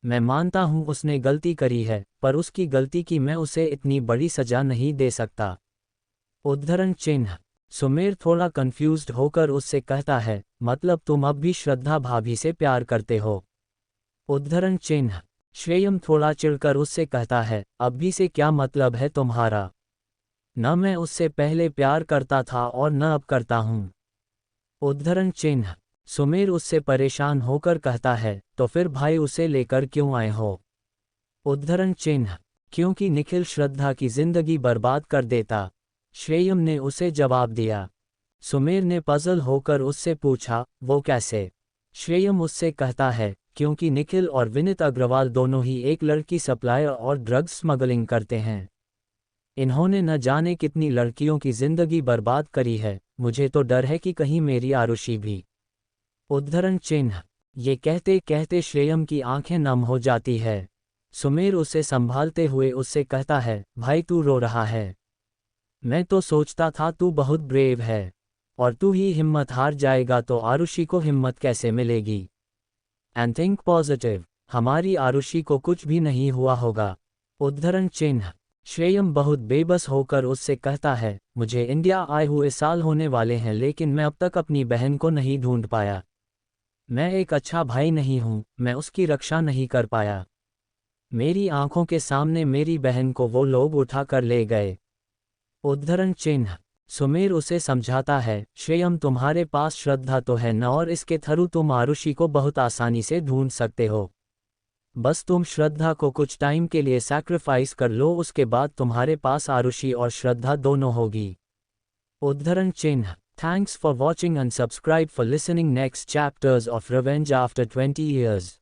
मैं मानता हूँ उसने गलती करी है, पर उसकी गलती की मैं उसे इतनी बड़ी सजा नहीं दे सकता। उद्धरण चिन्ह। सुमेर थोड़ा कंफ्यूज्ड होकर उससे कहता है, मतलब तुम अब भी श्रद्धा भाभी से प्यार करते हो? उद्धरण चिन्ह। श्रेयम थोड़ा चिढ़कर उससे कहता है, अब भी से क्या मतलब है तुम्हारा? न मैं उससे पहले प्यार करता था और न अब करता हूँ। उद्धरण चिन्ह। सुमेर उससे परेशान होकर कहता है, तो फिर भाई उसे लेकर क्यों आए हो? उद्धरण चिन्ह। क्योंकि निखिल श्रद्धा की जिंदगी बर्बाद कर देता। श्रेयम ने उसे जवाब दिया। सुमेर ने पजल होकर उससे पूछा, वो कैसे? श्रेयम उससे कहता है, क्योंकि निखिल और विनीत अग्रवाल दोनों ही एक लड़की सप्लायर और ड्रग्स स्मगलिंग करते हैं। इन्होंने न जाने कितनी लड़कियों की जिंदगी बर्बाद करी है, मुझे तो डर है कि कहीं मेरी आरुषि भी। उद्धरण चिन्ह। ये कहते कहते श्रेयम की आंखें नम हो जाती है। सुमेर उसे संभालते हुए उससे कहता है, भाई तू रो रहा है? मैं तो सोचता था तू बहुत ब्रेव है। और तू ही हिम्मत हार जाएगा तो आरुषि को हिम्मत कैसे मिलेगी? एंड थिंक पॉजिटिव, हमारी आरुषि को कुछ भी नहीं हुआ होगा। उद्धरण चिन्ह। श्रेयम बहुत बेबस होकर उससे कहता है, मुझे इंडिया आए हुए साल होने वाले हैं लेकिन मैं अब तक अपनी बहन को नहीं ढूंढ पाया। मैं एक अच्छा भाई नहीं हूं, मैं उसकी रक्षा नहीं कर पाया। मेरी आंखों के सामने मेरी बहन को वो लोग उठा कर ले गए। उद्धरण चिन्ह। सुमेर उसे समझाता है, श्रेयम तुम्हारे पास श्रद्धा तो है न, और इसके थ्रू तुम आरुषि को बहुत आसानी से ढूंढ सकते हो। बस तुम श्रद्धा को कुछ टाइम के लिए सैक्रिफाइस कर लो, उसके बाद तुम्हारे पास आरुषि और श्रद्धा दोनों होगी। उद्धरण चिन्ह। Thanks for watching and subscribe for listening next chapters of revenge after 20 years.